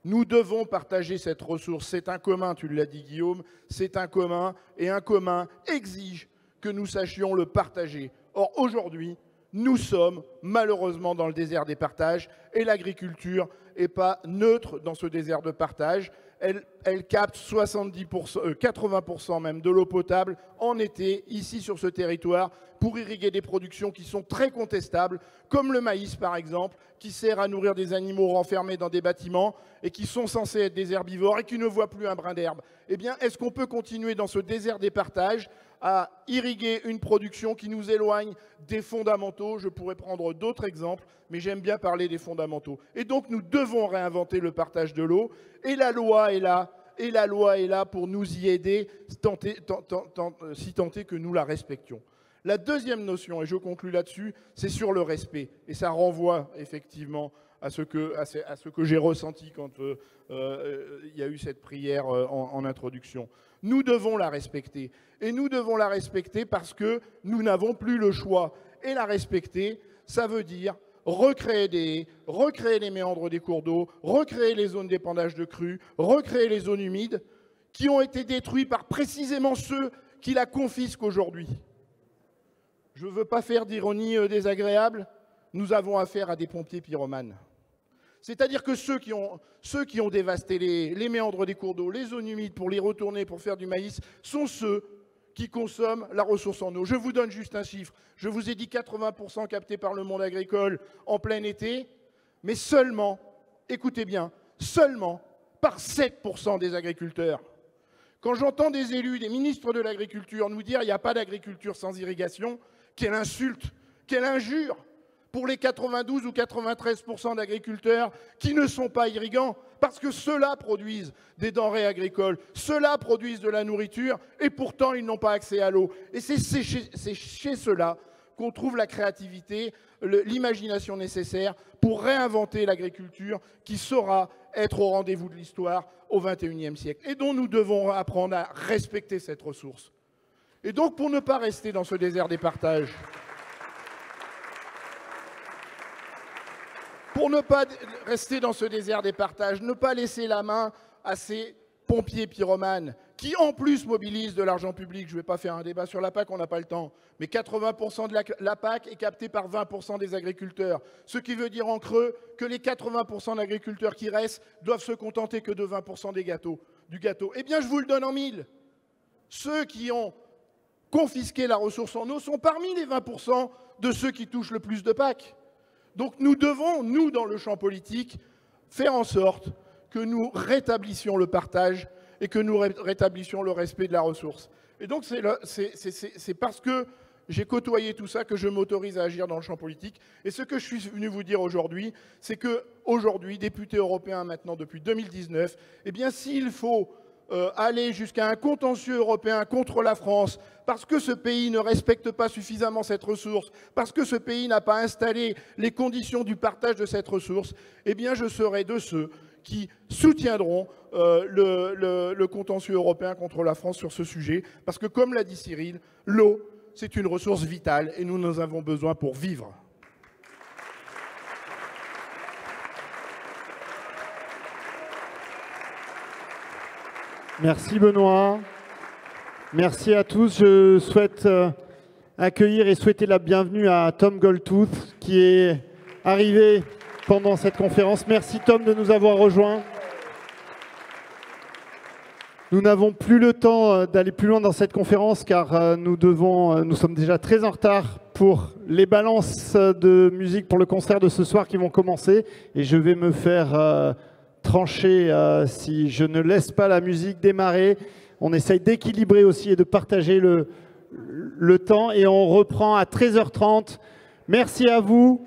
Nous devons partager cette ressource. C'est un commun, tu l'as dit Guillaume, c'est un commun, et un commun exige que nous sachions le partager. Or, aujourd'hui, nous sommes malheureusement dans le désert des partages, et l'agriculture n'est pas neutre dans ce désert de partage. Elle capte 80% même de l'eau potable en été, ici sur ce territoire, pour irriguer des productions qui sont très contestables, comme le maïs par exemple, qui sert à nourrir des animaux renfermés dans des bâtiments et qui sont censés être des herbivores et qui ne voient plus un brin d'herbe. Eh bien, est-ce qu'on peut continuer dans ce désert des partages à irriguer une production qui nous éloigne des fondamentaux? Je pourrais prendre d'autres exemples, mais j'aime bien parler des fondamentaux. Et donc, nous devons réinventer le partage de l'eau, et la loi est là, pour nous y aider, si tant est que nous la respections. La deuxième notion, et je conclus là-dessus, c'est sur le respect. Et ça renvoie effectivement à ce que j'ai ressenti quand il y a eu cette prière en introduction. Nous devons la respecter. Et nous devons la respecter parce que nous n'avons plus le choix. Et la respecter, ça veut dire recréer des haies, recréer les méandres des cours d'eau, recréer les zones d'épandage de crues, recréer les zones humides qui ont été détruites par précisément ceux qui la confisquent aujourd'hui. Je ne veux pas faire d'ironie désagréable, nous avons affaire à des pompiers pyromanes. C'est-à-dire que ceux qui ont dévasté les méandres des cours d'eau, les zones humides pour les retourner, pour faire du maïs, sont ceux qui consomment la ressource en eau. Je vous donne juste un chiffre. Je vous ai dit 80% captés par le monde agricole en plein été, mais seulement, écoutez bien, seulement par 7% des agriculteurs. Quand j'entends des élus, des ministres de l'agriculture nous dire qu'il n'y a pas d'agriculture sans irrigation, quelle insulte, quelle injure pour les 92 ou 93% d'agriculteurs qui ne sont pas irrigants, parce que ceux-là produisent des denrées agricoles, ceux-là produisent de la nourriture, et pourtant ils n'ont pas accès à l'eau. Et c'est chez ceux-là qu'on trouve la créativité, l'imagination nécessaire pour réinventer l'agriculture qui saura être au rendez-vous de l'histoire au XXIe siècle, et dont nous devons apprendre à respecter cette ressource. Et donc, pour ne pas rester dans ce désert des partages, ne pas laisser la main à ces pompiers pyromanes qui, en plus, mobilisent de l'argent public. Je ne vais pas faire un débat sur la PAC, on n'a pas le temps. Mais 80% de la PAC est captée par 20% des agriculteurs. Ce qui veut dire en creux que les 80% d'agriculteurs qui restent doivent se contenter que de 20% du gâteau. Eh bien, je vous le donne en mille. Ceux qui ont confisqué la ressource en eau sont parmi les 20% de ceux qui touchent le plus de PAC. Donc nous devons, nous, dans le champ politique, faire en sorte que nous rétablissions le partage et que nous rétablissions le respect de la ressource. Et donc c'est parce que j'ai côtoyé tout ça que je m'autorise à agir dans le champ politique. Et ce que je suis venu vous dire aujourd'hui, c'est qu'aujourd'hui, député européen maintenant depuis 2019, eh bien s'il faut aller jusqu'à un contentieux européen contre la France, parce que ce pays ne respecte pas suffisamment cette ressource, parce que ce pays n'a pas installé les conditions du partage de cette ressource, eh bien je serai de ceux qui soutiendront le contentieux européen contre la France sur ce sujet, parce que comme l'a dit Cyril, l'eau, c'est une ressource vitale et nous en avons besoin pour vivre. Merci Benoît. Merci à tous. Je souhaite accueillir et souhaiter la bienvenue à Tom Goldtooth qui est arrivé pendant cette conférence. Merci Tom de nous avoir rejoints. Nous n'avons plus le temps d'aller plus loin dans cette conférence car nous sommes déjà très en retard pour les balances de musique pour le concert de ce soir qui vont commencer. Et je vais me faire trancher si je ne laisse pas la musique démarrer. On essaye d'équilibrer aussi et de partager le temps et on reprend à 13h30. Merci à vous.